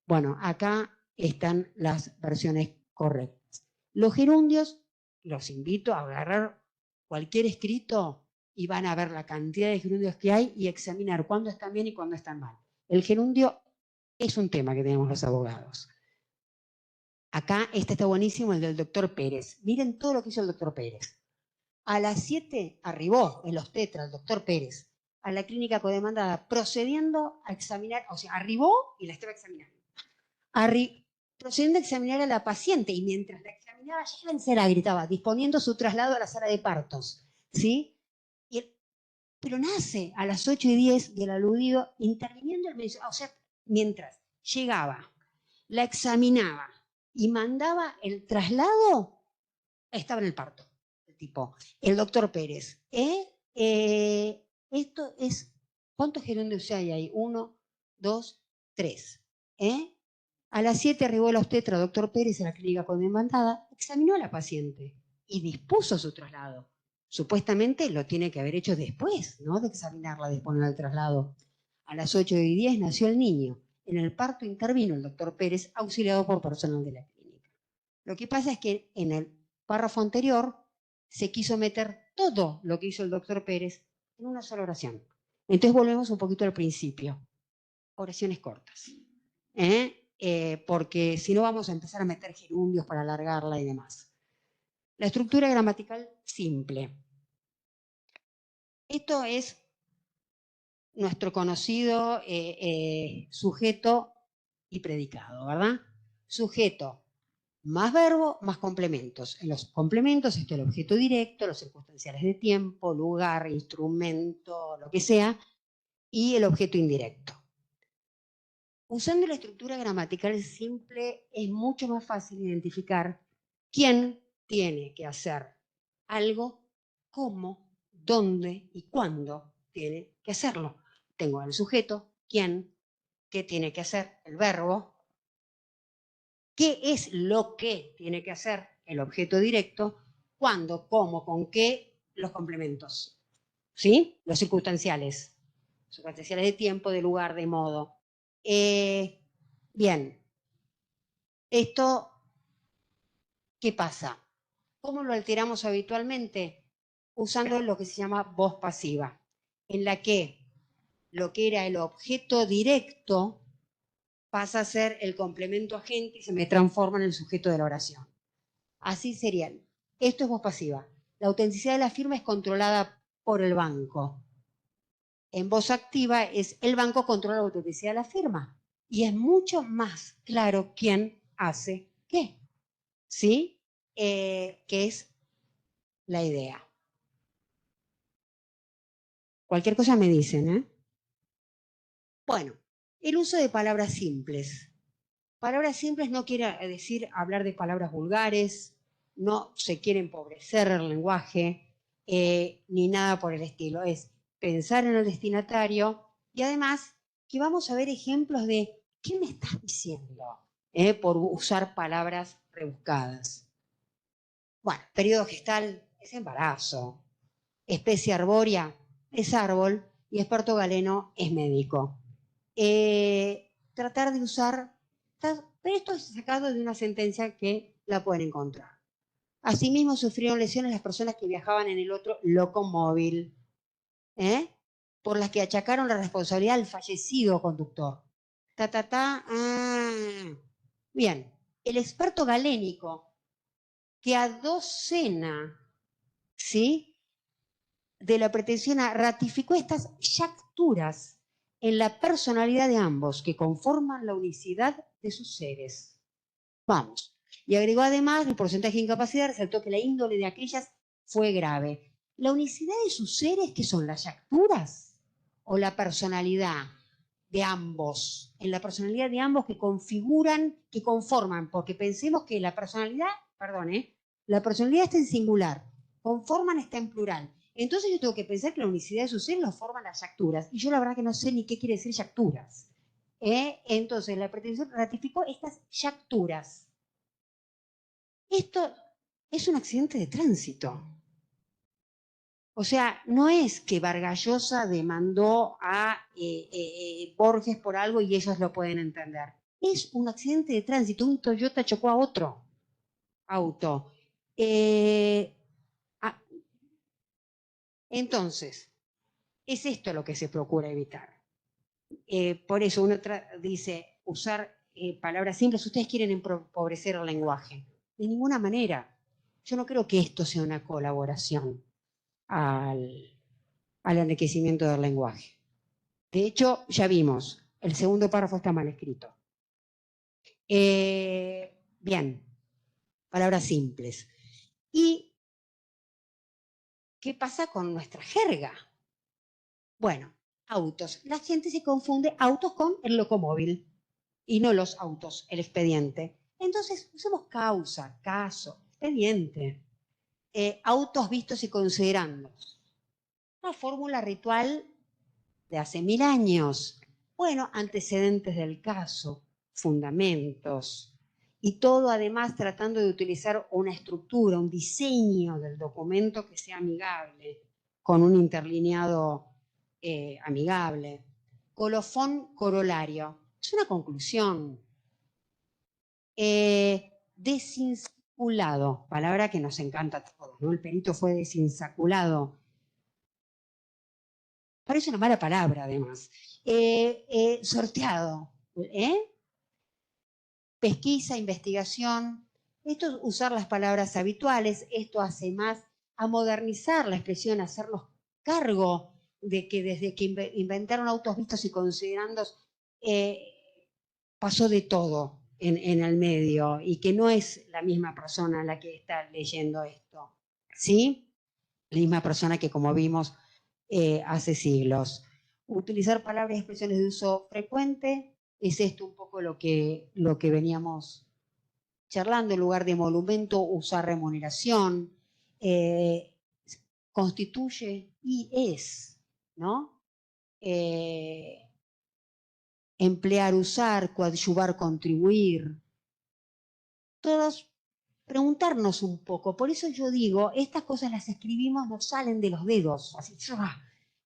Bueno, acá están las versiones correctas. Los gerundios, los invito a agarrar cualquier escrito y van a ver la cantidad de gerundios que hay y examinar cuándo están bien y cuándo están mal. El gerundio es un tema que tenemos los abogados. Acá está buenísimo el del doctor Pérez. Miren todo lo que hizo el doctor Pérez. A las 7 arribó el obstetra, el doctor Pérez, a la clínica codemandada, procediendo a examinar, o sea, arribó y la estaba examinando. Procediendo a examinar a la paciente y mientras la examinaba, llévensela, gritaba, disponiendo su traslado a la sala de partos. ¿Sí? Pero nace a las 8:10 y el aludido interviniendo el médico, o sea, mientras llegaba, la examinaba y mandaba el traslado, estaba en el parto. Tipo, el doctor Pérez. Esto es, ¿cuántos gerundios hay ahí? 1, 2, 3. A las 7 arribó el obstetra, doctor Pérez, a la clínica codemandada, examinó a la paciente y dispuso su traslado. Supuestamente lo tiene que haber hecho después, ¿no? De examinarla, de disponer el traslado. A las 8:10 nació el niño. En el parto intervino el doctor Pérez, auxiliado por personal de la clínica. Lo que pasa es que en el párrafo anterior se quiso meter todo lo que hizo el doctor Pérez en una sola oración. Entonces volvemos un poquito al principio. Oraciones cortas. Porque si no vamos a empezar a meter gerundios para alargarla y demás. La estructura gramatical simple. Esto es nuestro conocido sujeto y predicado, ¿verdad? Sujeto más verbo, más complementos. En los complementos está el objeto directo, los circunstanciales de tiempo, lugar, instrumento, lo que sea, y el objeto indirecto. Usando la estructura gramatical simple es mucho más fácil identificar quién tiene que hacer algo, cómo, dónde y cuándo tiene que hacerlo. Tengo el sujeto, quién, qué tiene que hacer, el verbo, qué es lo que tiene que hacer el objeto directo, cuándo, cómo, con qué, los complementos. ¿Sí? Los circunstanciales. Circunstanciales de tiempo, de lugar, de modo. Bien. Esto, ¿qué pasa? ¿Cómo lo alteramos habitualmente? Usando lo que se llama voz pasiva, en la que lo que era el objeto directo pasa a ser el complemento agente y se me transforma en el sujeto de la oración. Así sería. Esto es voz pasiva. La autenticidad de la firma es controlada por el banco. En voz activa es el banco controla la autenticidad de la firma. Y es mucho más claro quién hace qué. ¿Sí? Que es la idea. Cualquier cosa me dicen, ¿eh? Bueno, el uso de palabras simples. Palabras simples no quiere decir hablar de palabras vulgares, no se quiere empobrecer el lenguaje, ni nada por el estilo. Es pensar en el destinatario y además que vamos a ver ejemplos de ¿qué me estás diciendo? Por usar palabras rebuscadas. Bueno, periodo gestal es embarazo. Especie arbórea es árbol y experto galeno es médico. Tratar de usar, pero esto es sacado de una sentencia que la pueden encontrar. Asimismo sufrieron lesiones las personas que viajaban en el otro locomóvil, por las que achacaron la responsabilidad al fallecido conductor. Bien, el experto galénico que adocena, ¿sí?, de la pretensión ratificó estas yacturas en la personalidad de ambos, que conforman la unicidad de sus seres. Vamos. Y agregó además el porcentaje de incapacidad, resaltó que la índole de aquellas fue grave. La unicidad de sus seres, ¿qué son? ¿Las yacturas? ¿O la personalidad de ambos? En la personalidad de ambos que configuran, que conforman, porque pensemos que la personalidad, perdón, la personalidad está en singular, conforman está en plural. Entonces yo tengo que pensar que la unicidad de sus seres lo forman las yacturas. Y yo la verdad que no sé ni qué quiere decir yacturas. Entonces la pretensión ratificó estas yacturas. Esto es un accidente de tránsito. O sea, no es que Vargas Llosa demandó a Borges por algo y ellos lo pueden entender. Es un accidente de tránsito. Un Toyota chocó a otro auto. Entonces, es esto lo que se procura evitar. Por eso uno dice usar palabras simples. Ustedes quieren empobrecer el lenguaje. De ninguna manera. Yo no creo que esto sea una colaboración al enriquecimiento del lenguaje. De hecho, ya vimos, el segundo párrafo está mal escrito. Bien, palabras simples. ¿Y qué pasa con nuestra jerga? Bueno, autos. La gente se confunde autos con el locomóvil y no los autos, el expediente. Entonces, usamos causa, caso, expediente. Autos vistos y considerandos. Una fórmula ritual de hace 1000 años. Bueno, antecedentes del caso, fundamentos, y todo además tratando de utilizar una estructura, un diseño del documento que sea amigable, con un interlineado amigable. Colofón corolario. Es una conclusión. Desinsaculado, palabra que nos encanta a todos, ¿no? El perito fue desinsaculado. Parece una mala palabra, además. Sorteado. Pesquisa, investigación. Esto es usar las palabras habituales. Esto hace más a modernizar la expresión, a hacernos cargo de que desde que inventaron autos vistos y considerandos, pasó de todo en el medio y que no es la misma persona la que está leyendo esto. ¿Sí? La misma persona que, como vimos, hace siglos. Utilizar palabras y expresiones de uso frecuente, es esto un poco lo que veníamos charlando. En lugar de monumento, usar remuneración, constituye y es, ¿no? Emplear, usar, coadyuvar, contribuir. Todos preguntarnos un poco. Por eso yo digo, estas cosas las escribimos, nos salen de los dedos, así,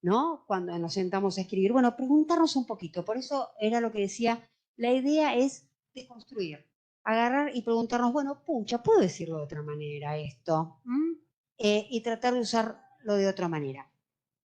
¿no? Cuando nos sentamos a escribir. Bueno, preguntarnos un poquito. Por eso era lo que decía, la idea es deconstruir, agarrar y preguntarnos, bueno, pucha, ¿puedo decirlo de otra manera esto? Y tratar de usarlo de otra manera.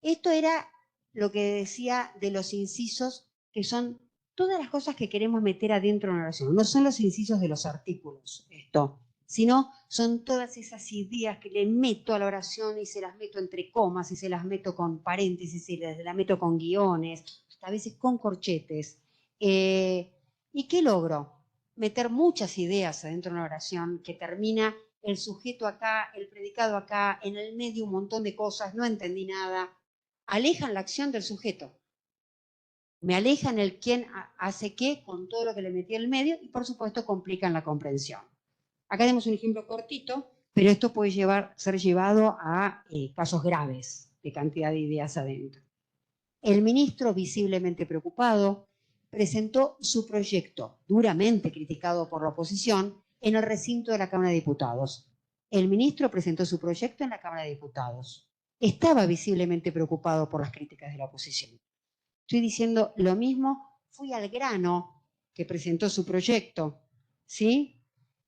Esto era lo que decía de los incisos, que son todas las cosas que queremos meter adentro de una oración. No son los incisos de los artículos, esto, sino son todas esas ideas que le meto a la oración y se las meto entre comas, y se las meto con paréntesis, y se las meto con guiones, a veces con corchetes. ¿Y qué logro? Meter muchas ideas adentro de una oración que termina el sujeto acá, el predicado acá, en el medio un montón de cosas, no entendí nada. Alejan la acción del sujeto. Me alejan el quién hace qué con todo lo que le metí en el medio y, por supuesto, complican la comprensión. Acá tenemos un ejemplo cortito, pero esto puede ser llevado a casos graves de cantidad de ideas adentro. El ministro, visiblemente preocupado, presentó su proyecto, duramente criticado por la oposición, en el recinto de la Cámara de Diputados. El ministro presentó su proyecto en la Cámara de Diputados. Estaba visiblemente preocupado por las críticas de la oposición. Estoy diciendo lo mismo, fui al grano que presentó su proyecto, ¿sí?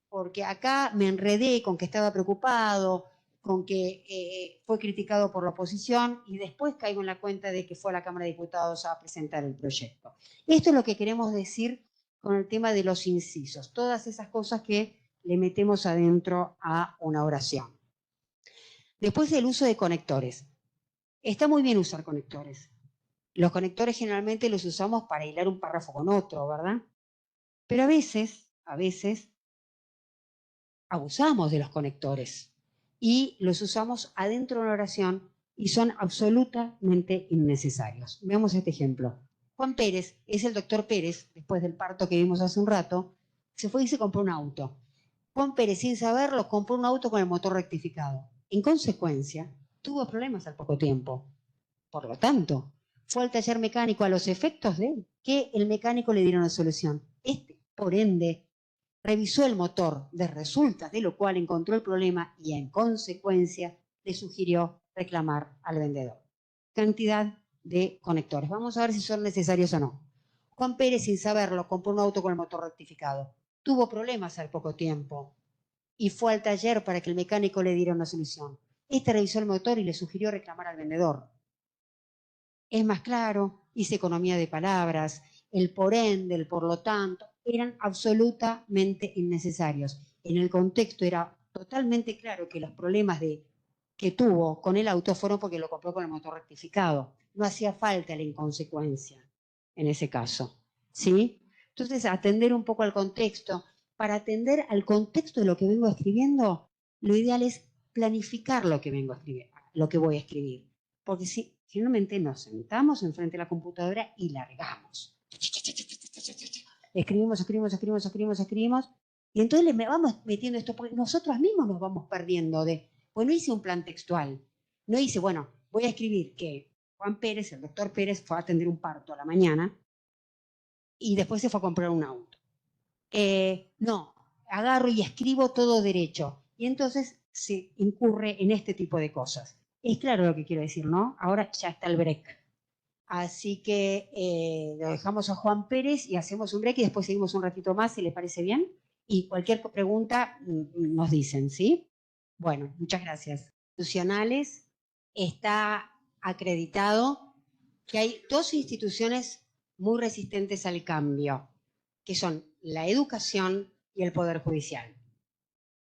Porque acá me enredé con que estaba preocupado, con que fue criticado por la oposición y después caigo en la cuenta de que fue a la Cámara de Diputados a presentar el proyecto. Esto es lo que queremos decir con el tema de los incisos, todas esas cosas que le metemos adentro a una oración. Después el uso de conectores. Está muy bien usar conectores. Los conectores generalmente los usamos para hilar un párrafo con otro, ¿verdad? Pero a veces abusamos de los conectores. y los usamos adentro de una oración y son absolutamente innecesarios. Veamos este ejemplo. Juan Pérez, es el doctor Pérez, después del parto que vimos hace un rato, se fue y se compró un auto. Juan Pérez, sin saberlo, compró un auto con el motor rectificado. En consecuencia, tuvo problemas al poco tiempo. Por lo tanto, fue al taller mecánico a los efectos de que el mecánico le diera una solución. Por ende, revisó el motor de resultas, de lo cual encontró el problema y en consecuencia le sugirió reclamar al vendedor. Cantidad de conectores. Vamos a ver si son necesarios o no. Juan Pérez, sin saberlo, compró un auto con el motor rectificado. Tuvo problemas al poco tiempo y fue al taller para que el mecánico le diera una solución. Revisó el motor y le sugirió reclamar al vendedor. Es más claro, hice economía de palabras, el por ende, el por lo tanto, eran absolutamente innecesarios. En el contexto era totalmente claro que los problemas que tuvo con el auto fueron porque lo compró con el motor rectificado. No hacía falta la inconsecuencia en ese caso. ¿Sí? Entonces, atender un poco al contexto. Para atender al contexto de lo que vengo escribiendo, lo ideal es planificar lo que vengo a escribir, lo que voy a escribir. Porque si generalmente nos sentamos enfrente de la computadora y largamos. Escribimos, y entonces le vamos metiendo esto, porque nosotros mismos nos vamos perdiendo pues no hice un plan textual, no hice, bueno, voy a escribir que Juan Pérez, el doctor Pérez, fue a atender un parto a la mañana y después se fue a comprar un auto. No, agarro y escribo todo derecho, y entonces se incurre en este tipo de cosas. Es claro lo que quiero decir, ¿no? Ahora ya está el break. Así que lo dejamos a Juan Pérez y hacemos un break y después seguimos un ratito más, si les parece bien. Y cualquier pregunta nos dicen, ¿sí? Bueno, muchas gracias. Institucionales, está acreditado que hay dos instituciones muy resistentes al cambio, que son la educación y el Poder Judicial.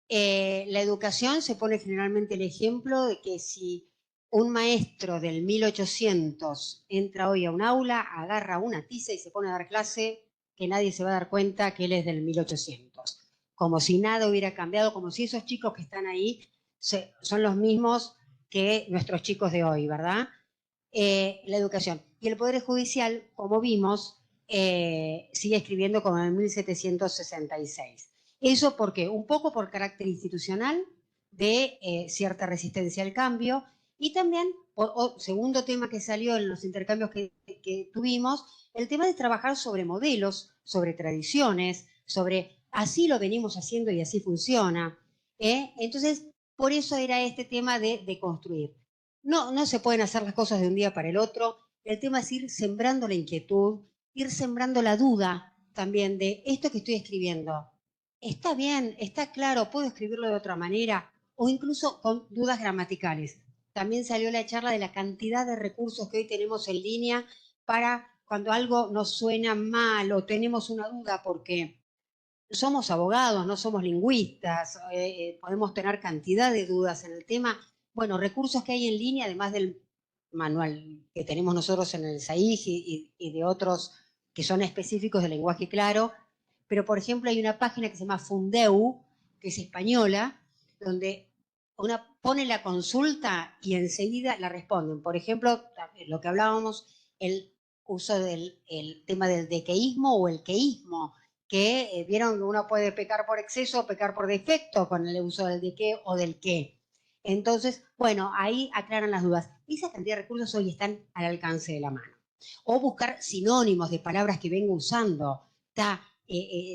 La educación se pone generalmente el ejemplo de que si un maestro del 1800 entra hoy a un aula, agarra una tiza y se pone a dar clase, que nadie se va a dar cuenta que él es del 1800. Como si nada hubiera cambiado, como si esos chicos que están ahí son los mismos que nuestros chicos de hoy, ¿verdad? La educación. Y el Poder Judicial, como vimos, sigue escribiendo como en 1766. ¿Eso por qué? Un poco por carácter institucional de cierta resistencia al cambio y también, segundo tema que salió en los intercambios que tuvimos, el tema de trabajar sobre modelos, sobre tradiciones, sobre así lo venimos haciendo y así funciona. Entonces, por eso era este tema de construir. No se pueden hacer las cosas de un día para el otro. El tema es ir sembrando la inquietud, ir sembrando la duda también de esto que estoy escribiendo. ¿Está bien? ¿Está claro? ¿Puedo escribirlo de otra manera? O incluso con dudas gramaticales. También salió la charla de la cantidad de recursos que hoy tenemos en línea para cuando algo nos suena mal o tenemos una duda porque somos abogados, no somos lingüistas, podemos tener cantidad de dudas en el tema. Bueno, recursos que hay en línea, además del manual que tenemos nosotros en el SAIG y de otros que son específicos de lenguaje claro, pero por ejemplo hay una página que se llama Fundeu, que es española, donde una pone la consulta y enseguida la responden. Por ejemplo, lo que hablábamos, el uso del tema del dequeísmo o el queísmo, que vieron que uno puede pecar por exceso o pecar por defecto con el uso del de qué o del qué. Entonces, bueno, ahí aclaran las dudas. Esa cantidad de recursos hoy están al alcance de la mano. O buscar sinónimos de palabras que vengo usando. Está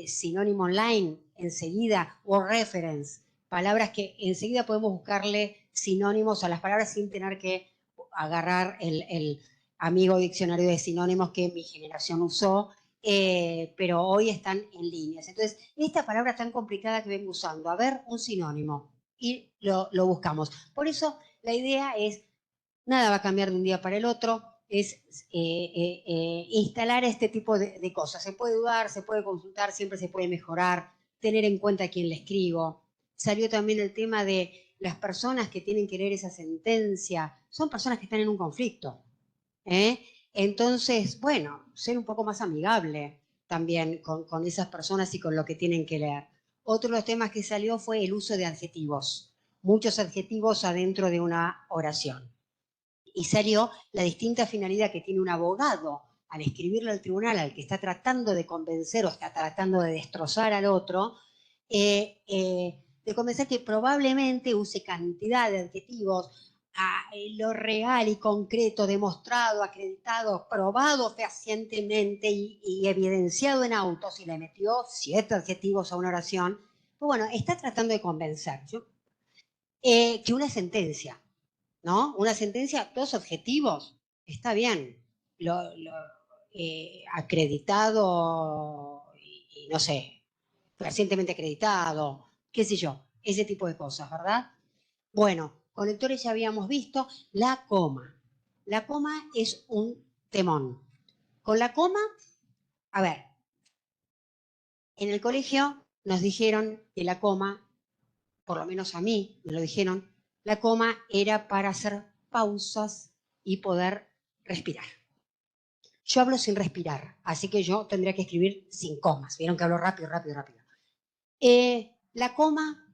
sinónimo online enseguida o reference. Palabras que enseguida podemos buscarle sinónimos a las palabras sin tener que agarrar el amigo diccionario de sinónimos que mi generación usó, pero hoy están en líneas. Entonces, esta palabra tan complicada que vengo usando, a ver, un sinónimo, y lo buscamos. Por eso, la idea es, nada va a cambiar de un día para el otro, es instalar este tipo de cosas. Se puede dudar, se puede consultar, siempre se puede mejorar, tener en cuenta a quién le escribo. Salió también el tema de las personas que tienen que leer esa sentencia, son personas que están en un conflicto. Entonces, bueno, ser un poco más amigable también con esas personas y con lo que tienen que leer. Otro de los temas que salió fue el uso de adjetivos. muchos adjetivos adentro de una oración. Y salió la distinta finalidad que tiene un abogado al escribirle al tribunal al que está tratando de convencer o está tratando de destrozar al otro, de convencer que probablemente use cantidad de adjetivos a lo real y concreto, demostrado, acreditado, probado fehacientemente y evidenciado en autos, y le metió 7 adjetivos a una oración. Pues bueno, está tratando de convencer que una sentencia, ¿no? Una sentencia, 2 adjetivos, está bien. Acreditado y no sé, recientemente acreditado, qué sé yo, ese tipo de cosas, ¿verdad? Bueno, conectores ya habíamos visto. La coma. La coma es un temón. Con la coma, a ver, en el colegio nos dijeron que la coma, por lo menos a mí me lo dijeron, la coma era para hacer pausas y poder respirar. Yo hablo sin respirar, así que yo tendría que escribir sin comas. Vieron que hablo rápido, rápido, rápido. La coma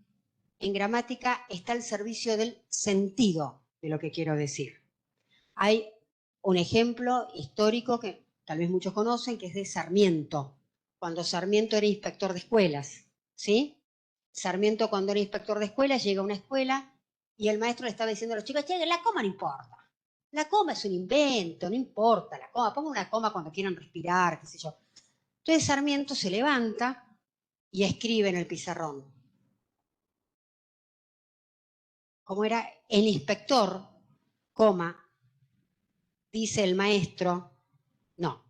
en gramática está al servicio del sentido de lo que quiero decir. Hay un ejemplo histórico que tal vez muchos conocen, que es de Sarmiento, cuando Sarmiento era inspector de escuelas, ¿sí? Sarmiento, cuando era inspector de escuelas, llega a una escuela y el maestro le estaba diciendo a los chicos: che, la coma no importa. La coma es un invento, no importa la coma, pongan una coma cuando quieran respirar, qué sé yo. Entonces Sarmiento se levanta y escribe en el pizarrón. Como era el inspector, coma, dice el maestro, no,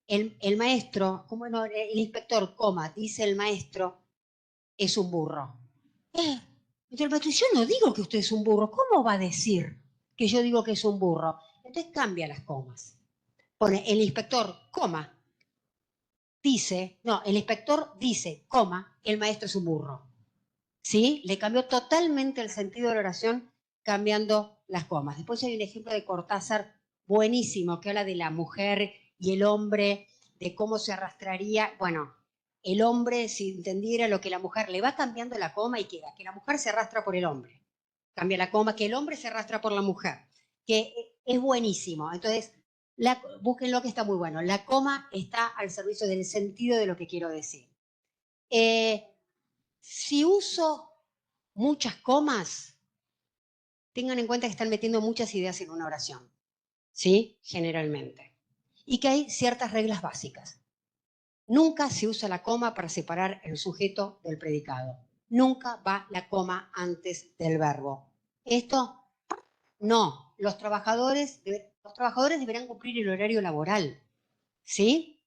el maestro, como no, el inspector, coma, dice el maestro, es un burro. Entonces el maestro, yo no digo que usted es un burro, ¿cómo va a decir que yo digo que es un burro? Entonces cambia las comas. Pone el inspector, coma, dice, no, el inspector dice, coma, el maestro es un burro. ¿Sí? Le cambió totalmente el sentido de la oración cambiando las comas. Después hay un ejemplo de Cortázar buenísimo que habla de la mujer y el hombre, de cómo se arrastraría. Bueno, el hombre, si entendiera lo que la mujer, le va cambiando la coma y queda que la mujer se arrastra por el hombre. Cambia la coma, que el hombre se arrastra por la mujer. Que es buenísimo. Entonces, búsquenlo, que está muy bueno. La coma está al servicio del sentido de lo que quiero decir. Si uso muchas comas, tengan en cuenta que están metiendo muchas ideas en una oración, ¿sí? Generalmente. Y que hay ciertas reglas básicas. Nunca se usa la coma para separar el sujeto del predicado. Nunca va la coma antes del verbo. Esto, no. Los trabajadores deberán cumplir el horario laboral, ¿sí?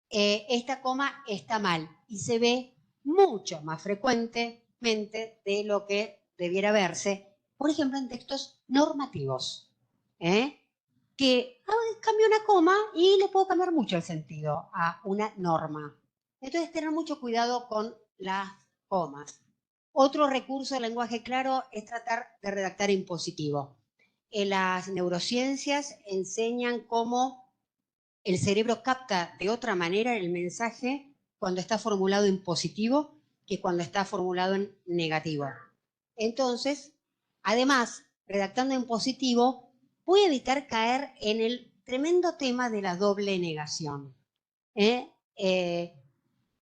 Esta coma está mal y se ve mucho más frecuentemente de lo que debiera verse, por ejemplo, en textos normativos, que cambio una coma y le puedo cambiar mucho el sentido a una norma. Entonces, tener mucho cuidado con las comas. Otro recurso del lenguaje claro es tratar de redactar en positivo. En las neurociencias enseñan cómo el cerebro capta de otra manera el mensaje cuando está formulado en positivo que cuando está formulado en negativo. Entonces, además, redactando en positivo, voy a evitar caer en el tremendo tema de la doble negación.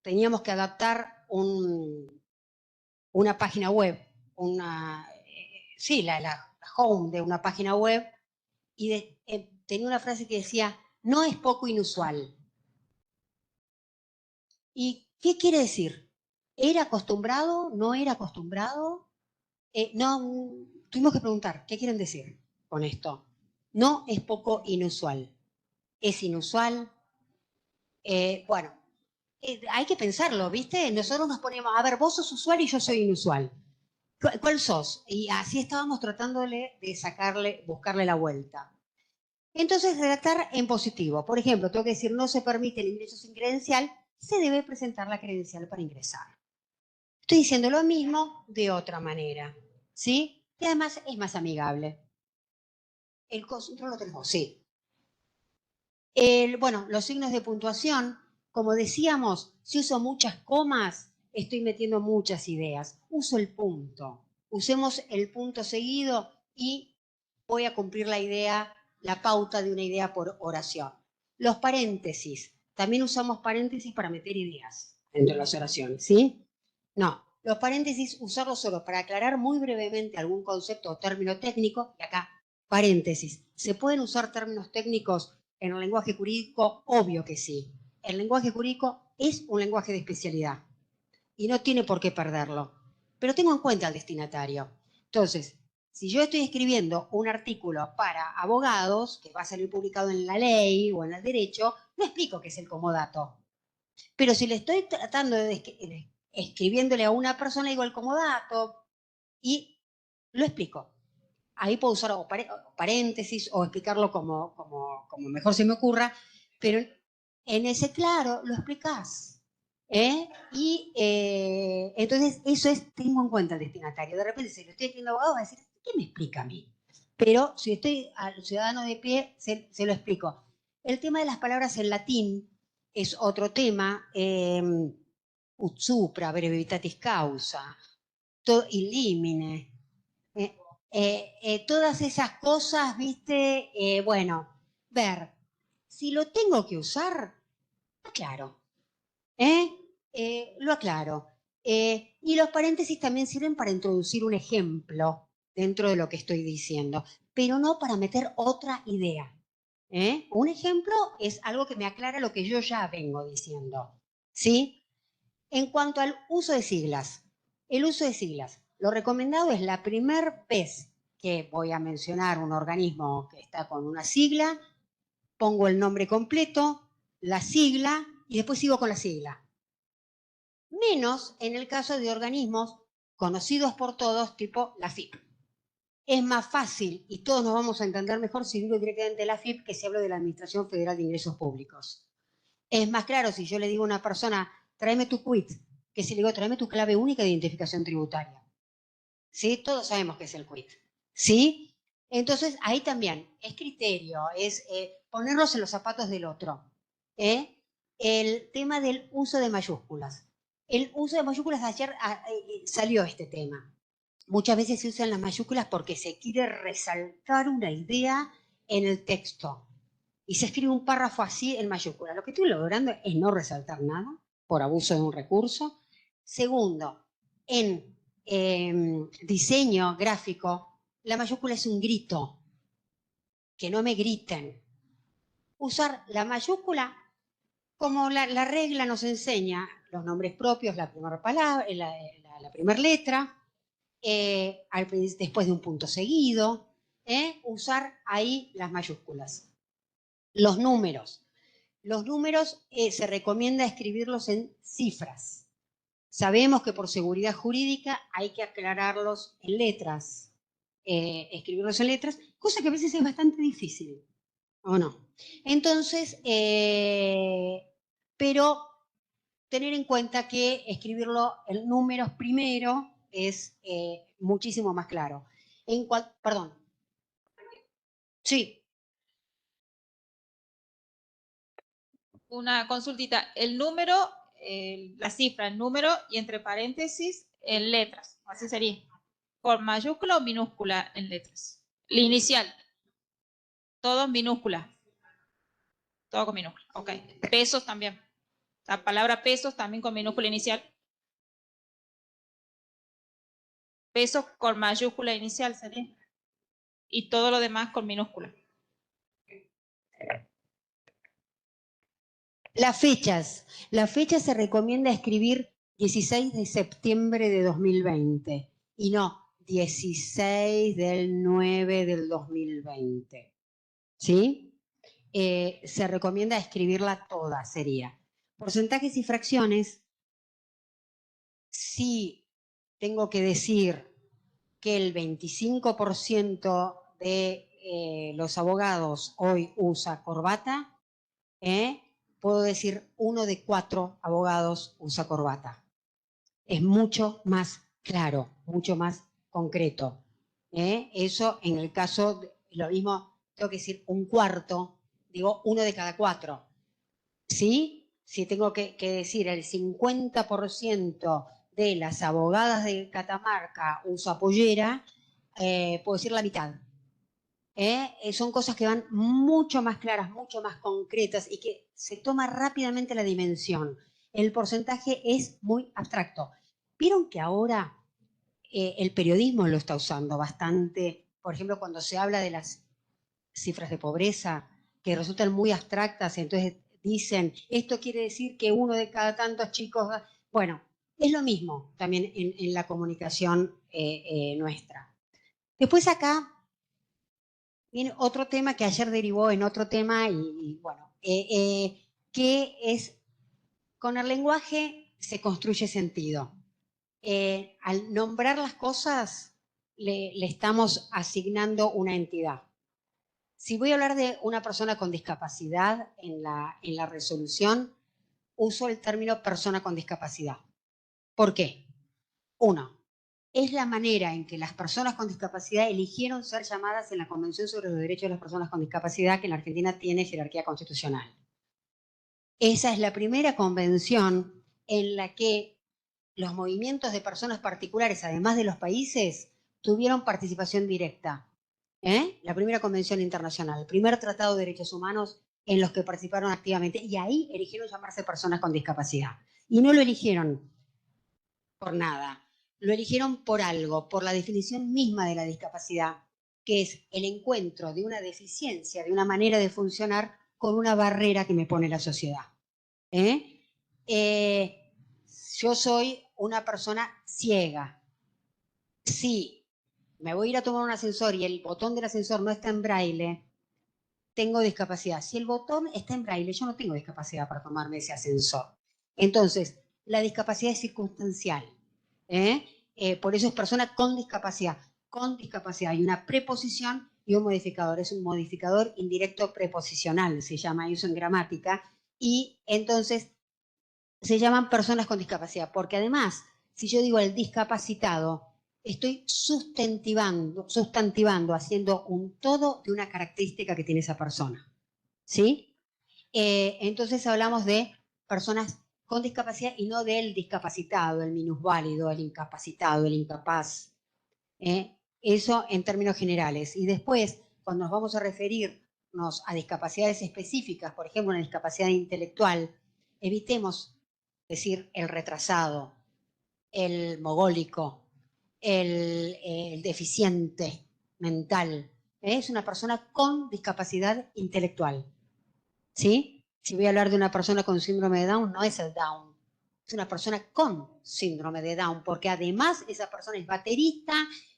Teníamos que adaptar una página web, la home de una página web, y tenía una frase que decía: no es poco inusual. ¿Y qué quiere decir? ¿Era acostumbrado? ¿No era acostumbrado? Tuvimos que preguntar, ¿qué quieren decir con esto? No es poco inusual. ¿Es inusual? Bueno, hay que pensarlo, ¿viste? Nosotros nos ponemos, a ver, vos sos usual y yo soy inusual. ¿Cuál sos? Y así estábamos tratándole de buscarle la vuelta. Entonces, redactar en positivo. Por ejemplo, tengo que decir: no se permite el ingreso sin credencial, se debe presentar la credencial para ingresar. Estoy diciendo lo mismo de otra manera, ¿sí? Y además es más amigable. El control lo tenemos, sí. Bueno, los signos de puntuación, como decíamos, si uso muchas comas, estoy metiendo muchas ideas. Uso el punto. usemos el punto seguido y voy a cumplir la idea, la pauta de una idea por oración. Los paréntesis. También usamos paréntesis para meter ideas entre las oraciones, ¿sí? No, los paréntesis usarlos solo para aclarar muy brevemente algún concepto o término técnico. Y acá, paréntesis. ¿Se pueden usar términos técnicos en el lenguaje jurídico? Obvio que sí. El lenguaje jurídico es un lenguaje de especialidad y no tiene por qué perderlo. Pero tengo en cuenta al destinatario. Entonces, si yo estoy escribiendo un artículo para abogados, que va a salir publicado en la ley o en el derecho, no explico qué es el comodato. Pero si le estoy tratando de escribiéndole a una persona, digo el comodato y lo explico. Ahí puedo usar paréntesis o explicarlo como mejor se me ocurra, pero en ese claro lo explicás. Y entonces eso tengo en cuenta el destinatario. De repente, si lo estoy escribiendo a abogado, va a decir, ¿qué me explica a mí? Pero si estoy al ciudadano de pie, se lo explico. El tema de las palabras en latín es otro tema. Ut supra, brevitatis causa, in limine. Todas esas cosas, viste, bueno, ver. Si lo tengo que usar, aclaro. Lo aclaro. Y los paréntesis también sirven para introducir un ejemplo dentro de lo que estoy diciendo, pero no para meter otra idea. Un ejemplo es algo que me aclara lo que yo ya vengo diciendo. ¿Sí? En cuanto al uso de siglas, el uso de siglas, lo recomendado es la primera vez que voy a mencionar un organismo que está con una sigla, pongo el nombre completo, la sigla y después sigo con la sigla. Menos en el caso de organismos conocidos por todos, tipo la FIP. Es más fácil y todos nos vamos a entender mejor si digo directamente la FIP que si hablo de la Administración Federal de Ingresos Públicos. Es más claro si yo le digo a una persona, tráeme tu quit, que si le digo, tráeme tu clave única de identificación tributaria. ¿Sí? Todos sabemos qué es el quit. ¿Sí? Entonces, ahí también es criterio, es ponernos en los zapatos del otro. El tema del uso de mayúsculas. El uso de mayúsculas, ayer salió este tema. Muchas veces se usan las mayúsculas porque se quiere resaltar una idea en el texto. Y se escribe un párrafo así en mayúsculas. Lo que estoy logrando es no resaltar nada por abuso de un recurso. Segundo, en diseño gráfico, la mayúscula es un grito. Que no me griten. Usar la mayúscula como la regla nos enseña, los nombres propios, la primera palabra, la primera letra, después de un punto seguido, usar ahí las mayúsculas. Los números. Los números se recomienda escribirlos en cifras. Sabemos que por seguridad jurídica hay que aclararlos en letras, escribirlos en letras, cosa que a veces es bastante difícil, ¿o no? Entonces, pero tener en cuenta que escribirlo en números primero es muchísimo más claro. Perdón. Sí. Una consultita, el número, la cifra, el número y entre paréntesis en letras, así sería. ¿Por mayúscula o minúscula en letras? La inicial. Todo en minúscula. Todo con minúscula. Ok. Pesos también. La palabra pesos también con minúscula inicial. Pesos con mayúscula inicial sería. Y todo lo demás con minúscula. Las fechas se recomienda escribir 16 de septiembre de 2020 y no 16 del 9 del 2020. ¿Sí? Se recomienda escribirla toda, sería. Porcentajes y fracciones, si tengo que decir que el 25% de los abogados hoy usa corbata, puedo decir 1 de 4 abogados usa corbata. Es mucho más claro, mucho más concreto. Eso en el caso, lo mismo, tengo que decir un cuarto, digo 1 de cada 4. ¿Sí? Si tengo que decir el 50% de las abogadas de Catamarca usa pollera, puedo decir la mitad. Son cosas que van mucho más claras, mucho más concretas y que se toma rápidamente la dimensión. El porcentaje es muy abstracto. ¿Vieron que ahora el periodismo lo está usando bastante? Por ejemplo, cuando se habla de las cifras de pobreza, que resultan muy abstractas, entonces dicen, esto quiere decir que uno de cada tantos chicos... Bueno, es lo mismo también en la comunicación nuestra. Después acá viene otro tema que ayer derivó en otro tema y bueno, que es, con el lenguaje se construye sentido. Al nombrar las cosas le estamos asignando una entidad. Si voy a hablar de una persona con discapacidad en la resolución, uso el término persona con discapacidad. ¿Por qué? Uno, es la manera en que las personas con discapacidad eligieron ser llamadas en la Convención sobre los Derechos de las Personas con Discapacidad, que en la Argentina tiene jerarquía constitucional. Esa es la primera convención en la que los movimientos de personas particulares, además de los países, tuvieron participación directa. La primera convención internacional, el primer tratado de derechos humanos en los que participaron activamente, y ahí eligieron llamarse personas con discapacidad. Y no lo eligieron por nada, lo eligieron por algo, por la definición misma de la discapacidad, que es el encuentro de una deficiencia, de una manera de funcionar con una barrera que me pone la sociedad. Yo soy una persona ciega. Si me voy a ir a tomar un ascensor y el botón del ascensor no está en braille, tengo discapacidad. Si el botón está en braille, yo no tengo discapacidad para tomarme ese ascensor. Entonces, la discapacidad es circunstancial. Por eso es persona con discapacidad. Con discapacidad hay una preposición y un modificador. Es un modificador indirecto preposicional, se llama eso en gramática. Y entonces se llaman personas con discapacidad, porque además, si yo digo el discapacitado, estoy sustantivando, haciendo un todo de una característica que tiene esa persona. ¿Sí? Entonces hablamos de personas con discapacidad y no del discapacitado, el minusválido, el incapacitado, el incapaz. Eso en términos generales. Y después, cuando nos vamos a referirnos a discapacidades específicas, por ejemplo, una discapacidad intelectual, evitemos decir el retrasado, el mogólico, el deficiente mental. Es una persona con discapacidad intelectual. ¿Sí? Si voy a hablar de una persona con síndrome de Down, no es el Down. Es una persona con síndrome de Down, porque además esa persona es baterista,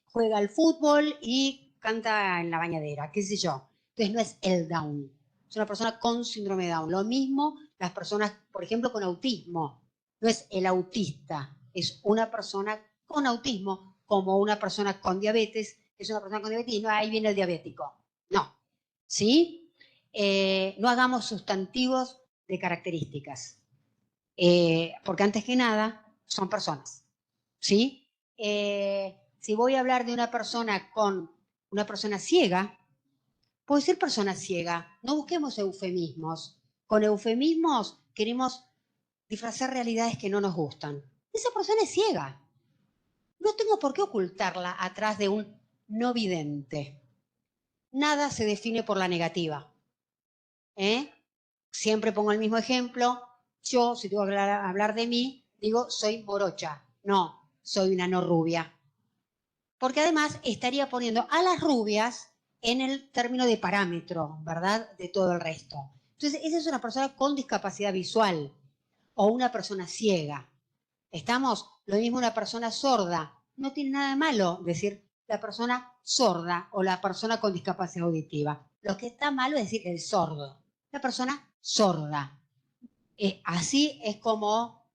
juega al fútbol y canta en la bañadera, qué sé yo. Entonces no es el Down. Es una persona con síndrome de Down. Lo mismo las personas, por ejemplo, con autismo. No es el autista, es una persona con autismo, como una persona con diabetes, es una persona con diabetes y no, ahí viene el diabético. No. ¿Sí? No hagamos sustantivos de características, porque antes que nada son personas. ¿Sí? Si voy a hablar de una persona con una persona ciega, puedo decir persona ciega. No busquemos eufemismos. Con eufemismos queremos disfrazar realidades que no nos gustan. Esa persona es ciega. No tengo por qué ocultarla atrás de un no vidente. Nada se define por la negativa. Siempre pongo el mismo ejemplo. Yo, si tengo que hablar de mí, digo, soy morocha. No, soy una no rubia. Porque además estaría poniendo a las rubias en el término de parámetro, ¿verdad? De todo el resto. Entonces, esa es una persona con discapacidad visual o una persona ciega. ¿Estamos? Lo mismo una persona sorda. No tiene nada de malo decir la persona sorda o la persona con discapacidad auditiva. Lo que está malo es decir el sordo. La persona sorda. Así es como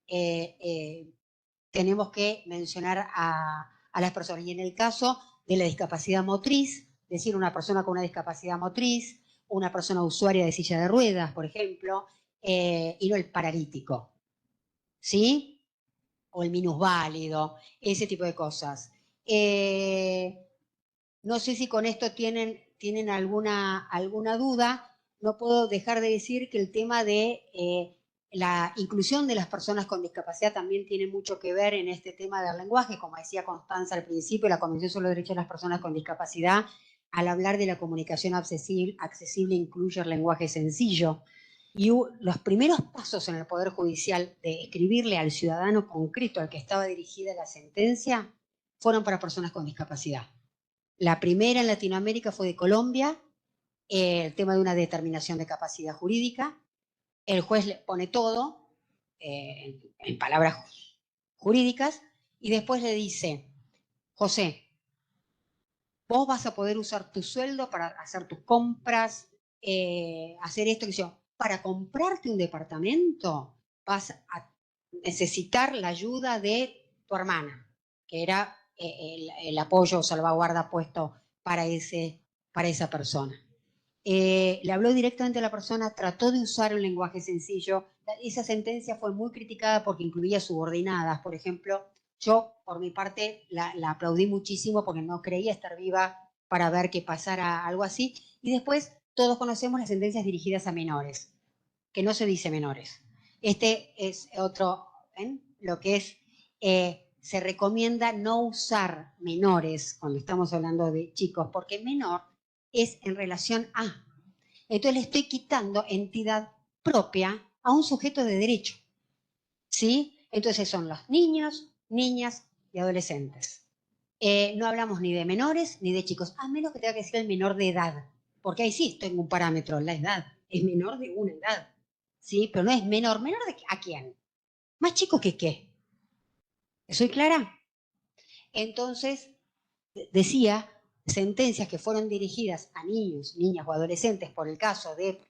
tenemos que mencionar a las personas. Y en el caso de la discapacidad motriz, decir una persona con una discapacidad motriz, una persona usuaria de silla de ruedas, por ejemplo, y no el paralítico. ¿Sí? O el minusválido, ese tipo de cosas. No sé si con esto tienen alguna duda. No puedo dejar de decir que el tema de La inclusión de las personas con discapacidad también tiene mucho que ver en este tema del lenguaje, como decía Constanza al principio, la Convención sobre los Derechos de las Personas con Discapacidad, al hablar de la comunicación accesible incluye el lenguaje sencillo. Y los primeros pasos en el Poder Judicial de escribirle al ciudadano concreto al que estaba dirigida la sentencia fueron para personas con discapacidad. La primera en Latinoamérica fue de Colombia, el tema de una determinación de capacidad jurídica. El juez le pone todo en palabras jurídicas y después le dice, José, vos vas a poder usar tu sueldo para hacer tus compras, hacer esto, que yo. Para comprarte un departamento vas a necesitar la ayuda de tu hermana, que era el apoyo o salvaguarda puesto para esa persona. Le habló directamente a la persona, trató de usar un lenguaje sencillo. Esa sentencia fue muy criticada porque incluía subordinadas, por ejemplo. Yo, por mi parte, la aplaudí muchísimo porque no creía estar viva para ver que pasara algo así. Y después, todos conocemos las sentencias dirigidas a menores, que no se dice menores. Este es otro, lo que es, se recomienda no usar menores cuando estamos hablando de chicos, porque menor es en relación a. Entonces le estoy quitando entidad propia a un sujeto de derecho. ¿Sí? Entonces son los niños, niñas y adolescentes. No hablamos ni de menores ni de chicos, a menos que tenga que ser el menor de edad. Porque ahí sí tengo un parámetro, la edad. Es menor de una edad. ¿Sí? Pero no es menor. ¿Menor de a quién? ¿Más chico que qué? ¿Soy clara? Entonces, decía, sentencias que fueron dirigidas a niños, niñas o adolescentes por el caso de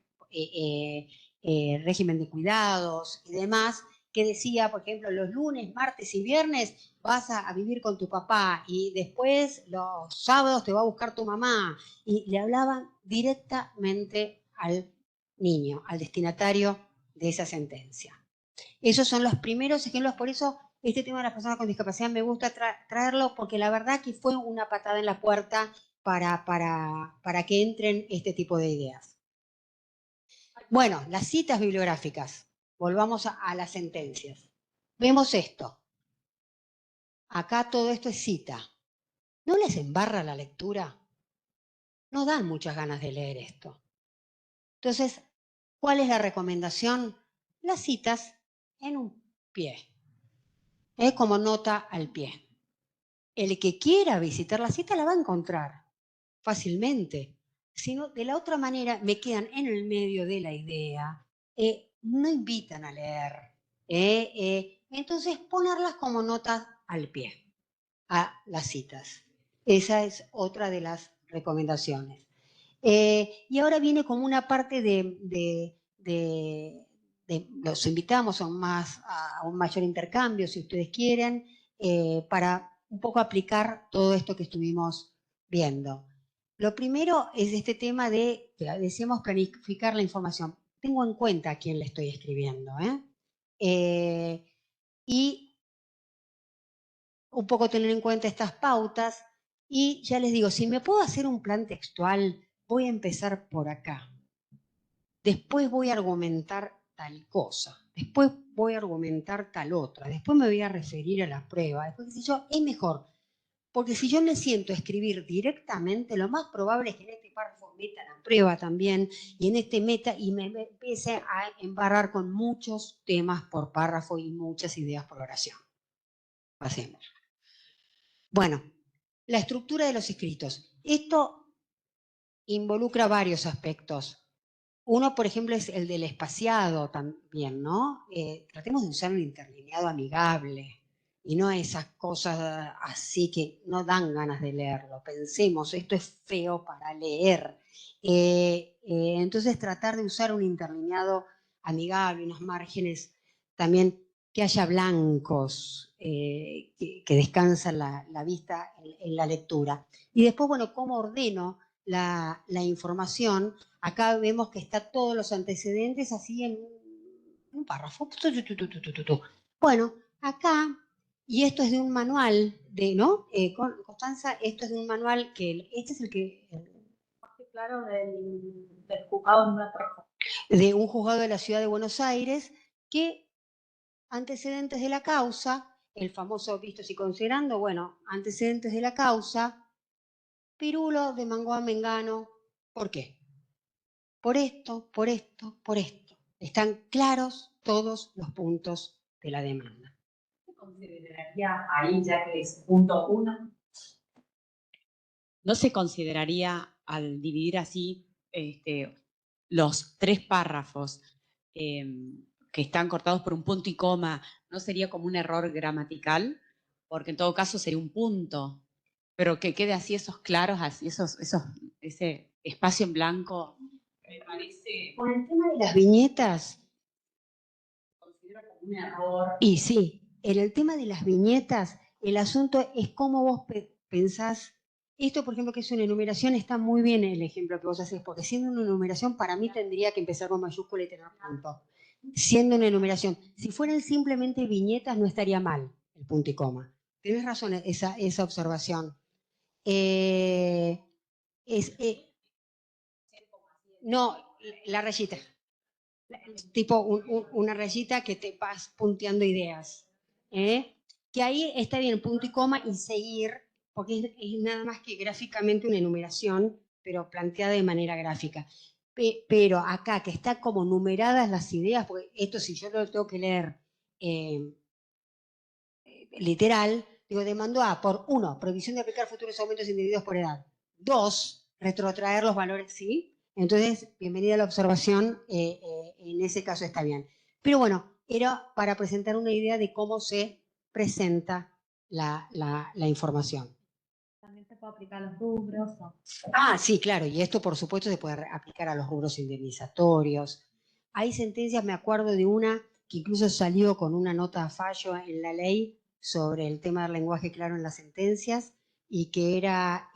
régimen de cuidados y demás, que decía, por ejemplo, los lunes, martes y viernes vas a vivir con tu papá y después los sábados te va a buscar tu mamá. Y le hablaban directamente al niño, al destinatario de esa sentencia. Esos son los primeros ejemplos, por eso este tema de las personas con discapacidad me gusta traerlo, porque la verdad que fue una patada en la puerta para que entren este tipo de ideas. Bueno, las citas bibliográficas. Volvamos a las sentencias. Vemos esto. Acá todo esto es cita. ¿No les embarra la lectura? No dan muchas ganas de leer esto. Entonces, ¿cuál es la recomendación? Las citas en un pie. Es como nota al pie. El que quiera visitar la cita la va a encontrar fácilmente. Sino de la otra manera me quedan en el medio de la idea, no invitan a leer. Entonces ponerlas como notas al pie a las citas. Esa es otra de las recomendaciones. Y ahora viene como una parte de los invitamos a un mayor intercambio, si ustedes quieren, para un poco aplicar todo esto que estuvimos viendo. Lo primero es este tema de, decíamos, planificar la información. Tengo en cuenta a quién le estoy escribiendo. Y un poco tener en cuenta estas pautas. Y ya les digo, si me puedo hacer un plan textual, voy a empezar por acá. Después voy a argumentar tal cosa. Después voy a argumentar tal otra. Después me voy a referir a la prueba. Después, si yo, es mejor. Porque si yo me siento a escribir directamente, lo más probable es que en este párrafo meta la prueba también, y en este meta, y me empiece a embarrar con muchos temas por párrafo y muchas ideas por oración. Pasemos. Bueno, la estructura de los escritos. Esto involucra varios aspectos. Uno, por ejemplo, es el del espaciado también, ¿no? Tratemos de usar un interlineado amigable y no esas cosas así que no dan ganas de leerlo. Pensemos, esto es feo para leer. Entonces, tratar de usar un interlineado amigable, unos márgenes también que haya blancos, que descansan la vista en la lectura. Y después, bueno, ¿cómo ordeno la información? Acá vemos que está todos los antecedentes así en un párrafo. Bueno, acá, y esto es de un manual, ¿no? Constanza, esto es de un manual que, este es el que... Claro, del juzgado número 3. De un juzgado de la ciudad de Buenos Aires, ¿Qué antecedentes de la causa? El famoso vistos y considerando, bueno, antecedentes de la causa, Pirulo demandó a Mengano. ¿Por qué? Por esto, por esto, por esto. Están claros todos los puntos de la demanda. ¿Se consideraría ahí, ya que es punto 1? ¿No se consideraría, al dividir así los 3 párrafos que están cortados por un punto y coma, no sería como un error gramatical? Porque en todo caso sería un punto, pero que quede así esos claros, así ese espacio en blanco, me parece... Con el tema de las viñetas, Considero como un error. y sí, en el tema de las viñetas, el asunto es cómo vos pensás. Esto, por ejemplo, que es una enumeración, está muy bien el ejemplo que vos haces, porque siendo una enumeración, para mí tendría que empezar con mayúscula y tener punto. Siendo una enumeración. Si fueran simplemente viñetas, no estaría mal el punto y coma. Tenés razón esa observación. No, la rayita. Tipo una rayita que te vas punteando ideas. Que ahí está bien, punto y coma y seguir, porque es nada más que gráficamente una enumeración, pero planteada de manera gráfica. Pero acá, que está como numeradas las ideas, porque esto si yo lo tengo que leer literal, digo, demandó a, por 1, prohibición de aplicar futuros aumentos indebidos por edad. 2, retrotraer los valores, ¿sí? Entonces, bienvenida a la observación, en ese caso está bien. Pero bueno, era para presentar una idea de cómo se presenta la información. También se puede aplicar a los rubros. Ah, sí, claro, y esto por supuesto se puede aplicar a los rubros indemnizatorios. Hay sentencias, me acuerdo de una que incluso salió con una nota a fallo en la ley sobre el tema del lenguaje claro en las sentencias y que era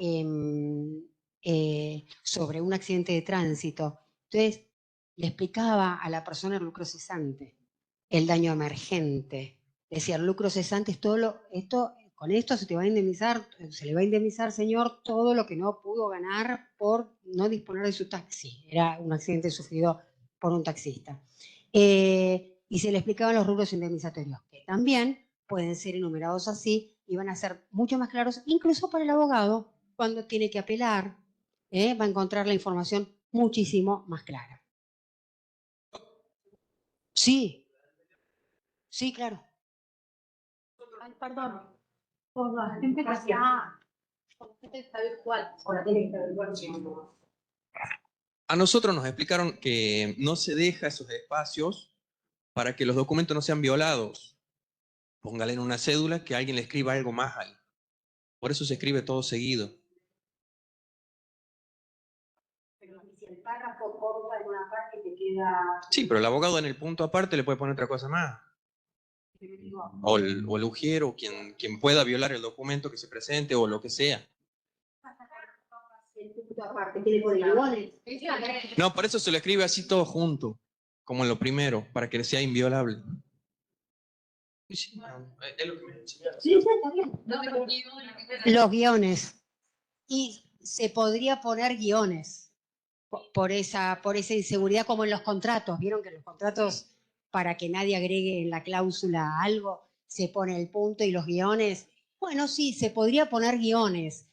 sobre un accidente de tránsito. Entonces, le explicaba a la persona el lucro cesante, el daño emergente. Decía, el lucro cesante es todo con esto se te va a indemnizar, se le va a indemnizar, señor, todo lo que no pudo ganar por no disponer de su taxi. Era un accidente sufrido por un taxista. Y se le explicaban los rubros indemnizatorios, que también pueden ser enumerados así y van a ser mucho más claros, incluso para el abogado, cuando tiene que apelar, va a encontrar la información muchísimo más clara. Sí, sí, claro. Ay, perdón. Por la gente que está... Por la gente que está virtual. Ahora tiene que estar igual, sí. A nosotros nos explicaron que no se deja esos espacios para que los documentos no sean violados. Póngale en una cédula que alguien le escriba algo más ahí. Por eso se escribe todo seguido. Pero si el párrafo corta en una parte te queda... Sí, pero el abogado en el punto aparte le puede poner otra cosa más. O el ujiero, quien pueda violar el documento que se presente o lo que sea. El punto aparte, ¿qué le pone guiones? No, por eso se lo escribe así todo junto, como en lo primero, para que sea inviolable. Sí, es lo que me enseñaron. Sí, está bien. Los guiones. Y se podría poner guiones por esa inseguridad, como en los contratos. Vieron que en los contratos, para que nadie agregue en la cláusula algo, se pone el punto y los guiones. Bueno, sí, se podría poner guiones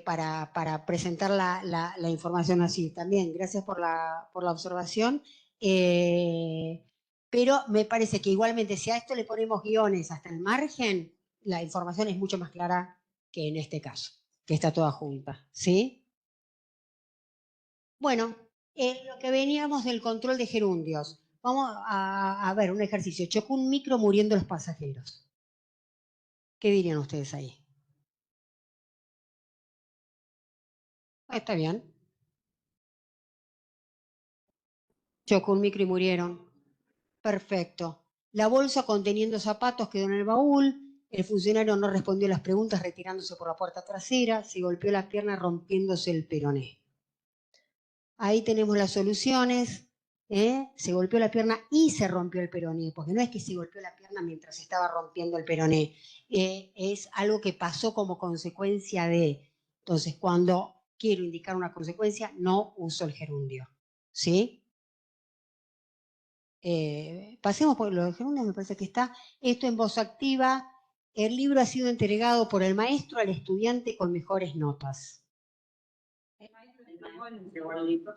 para presentar la información así. También, gracias por la observación. Pero me parece que igualmente, si a esto le ponemos guiones hasta el margen, la información es mucho más clara que en este caso, que está toda junta, ¿sí? Bueno, lo que veníamos del control de gerundios. Vamos a ver un ejercicio. Chocó un micro muriendo los pasajeros. ¿Qué dirían ustedes ahí? Está bien. Chocó un micro y murieron. Perfecto. La bolsa conteniendo zapatos quedó en el baúl. El funcionario no respondió a las preguntas retirándose por la puerta trasera. Se golpeó la pierna rompiéndose el peroné. Ahí tenemos las soluciones. Se golpeó la pierna y se rompió el peroné, porque no es que se golpeó la pierna mientras estaba rompiendo el peroné. Es algo que pasó como consecuencia de. Entonces, cuando quiero indicar una consecuencia, no uso el gerundio. ¿Sí? Pasemos por los ejemplos, me parece que está. Esto en voz activa. El libro ha sido entregado por el maestro al estudiante con mejores notas.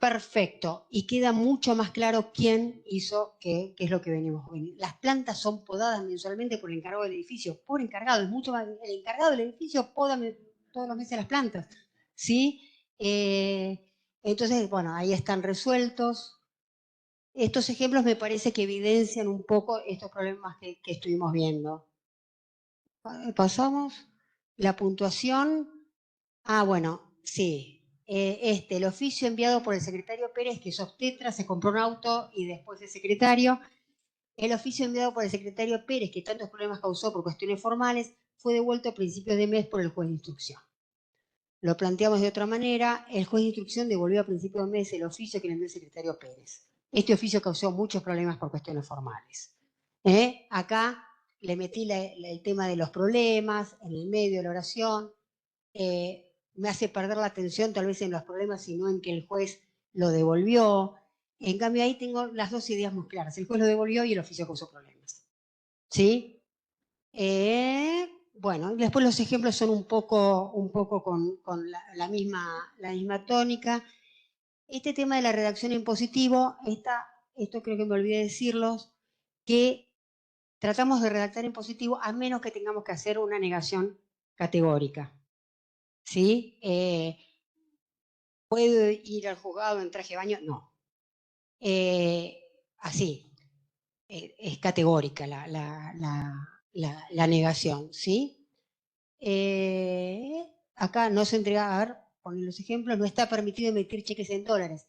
Perfecto. Y queda mucho más claro quién hizo qué es lo que venimos. Las plantas son podadas mensualmente por el encargado del edificio. Por encargado, es mucho más. El encargado del edificio poda todos los meses las plantas. ¿Sí? Entonces, bueno, ahí están resueltos. Estos ejemplos me parece que evidencian un poco estos problemas que estuvimos viendo. Pasamos. La puntuación. Ah, bueno, sí. El oficio enviado por el secretario Pérez, que es obstetra, se compró un auto y después es secretario. El oficio enviado por el secretario Pérez, que tantos problemas causó por cuestiones formales, fue devuelto a principios de mes por el juez de instrucción. Lo planteamos de otra manera. El juez de instrucción devolvió a principios de mes el oficio que le envió el secretario Pérez. Este oficio causó muchos problemas por cuestiones formales. Acá le metí el tema de los problemas, en el medio de la oración. Me hace perder la atención tal vez en los problemas, sino en que el juez lo devolvió. En cambio, ahí tengo las dos ideas muy claras. El juez lo devolvió y el oficio causó problemas. ¿Sí? Bueno, después los ejemplos son un poco con la misma tónica. Este tema de la redacción en positivo, esto creo que me olvidé decirlos, que tratamos de redactar en positivo a menos que tengamos que hacer una negación categórica. ¿Sí? ¿Puedo ir al juzgado en traje de baño? No. Así, es categórica la negación, ¿sí? Acá no se entrega, a ver, ponen los ejemplos, no está permitido emitir cheques en dólares.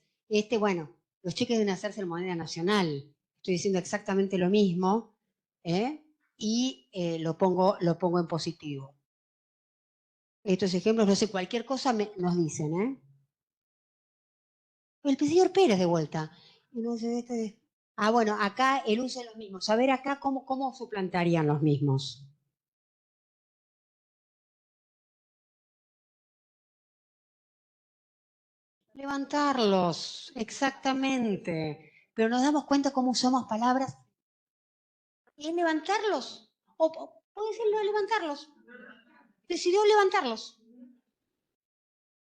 Bueno, los cheques deben hacerse en moneda nacional. Estoy diciendo exactamente lo mismo, y lo pongo en positivo. Estos ejemplos, no sé, cualquier cosa nos dicen, El señor Pérez de vuelta. Bueno, acá el uso de los mismos. A ver acá cómo suplantarían los mismos. Levantarlos, exactamente. Pero nos damos cuenta cómo usamos palabras. ¿Es levantarlos? O puede decirlo levantarlos. Decidió levantarlos.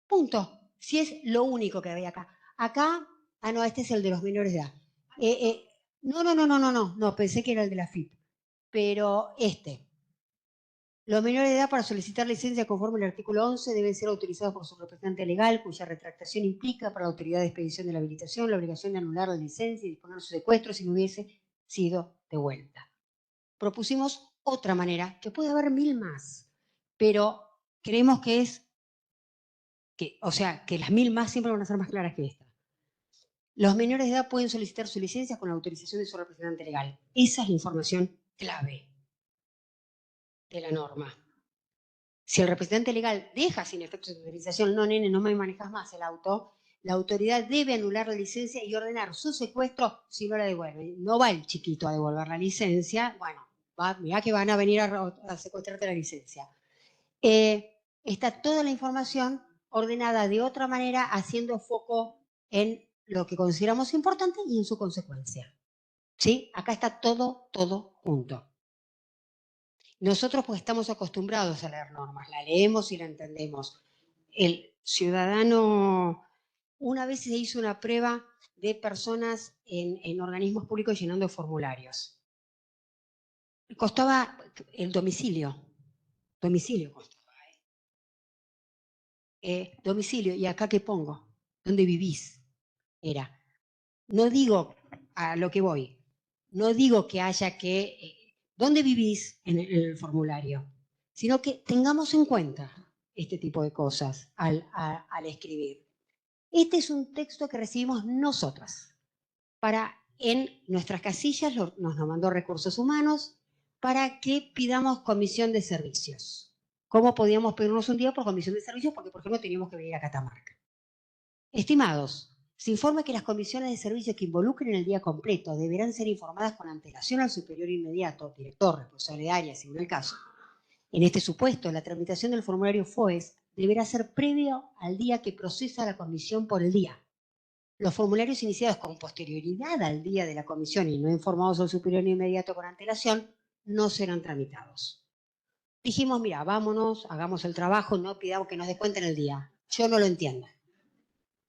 Punto. Si es lo único que había acá. Acá, no, este es el de los menores de edad. No, pensé que era el de la FIP. Pero los menores de edad para solicitar licencia conforme al artículo 11 deben ser autorizados por su representante legal, cuya retractación implica para la autoridad de expedición de la habilitación la obligación de anular la licencia y disponer su secuestro si no hubiese sido devuelta. Propusimos otra manera, que puede haber mil más, pero creemos que que las mil más siempre van a ser más claras que esta. Los menores de edad pueden solicitar su licencia con la autorización de su representante legal. Esa es la información clave de la norma. Si el representante legal deja sin efecto su autorización, no, nene, no me manejas más el auto, la autoridad debe anular la licencia y ordenar su secuestro si no la devuelve. No va el chiquito a devolver la licencia, bueno, mirá que van a venir a secuestrarte la licencia. Está toda la información ordenada de otra manera, haciendo foco en lo que consideramos importante y en su consecuencia. ¿Sí? Acá está todo junto. Nosotros pues estamos acostumbrados a leer normas, la leemos y la entendemos. El ciudadano, una vez se hizo una prueba de personas en organismos públicos llenando formularios. Costaba el domicilio costaba. Domicilio, ¿y acá qué pongo? ¿Dónde vivís? Era. No digo a lo que voy, no digo que haya que... ¿Dónde vivís en el formulario? Sino que tengamos en cuenta este tipo de cosas al escribir. Este es un texto que recibimos nosotras. En nuestras casillas nos mandó Recursos Humanos para que pidamos comisión de servicios. ¿Cómo podíamos pedirnos un día por comisión de servicios? Porque, por ejemplo, teníamos que venir a Catamarca. Estimados, se informa que las comisiones de servicios que involucren el día completo deberán ser informadas con antelación al superior inmediato, director, responsable de área, según el caso. En este supuesto, la tramitación del formulario FOES deberá ser previo al día que procesa la comisión por el día. Los formularios iniciados con posterioridad al día de la comisión y no informados al superior inmediato con antelación no serán tramitados. Dijimos, mira, vámonos, hagamos el trabajo, no pidamos que nos descuenten el día. Yo no lo entiendo.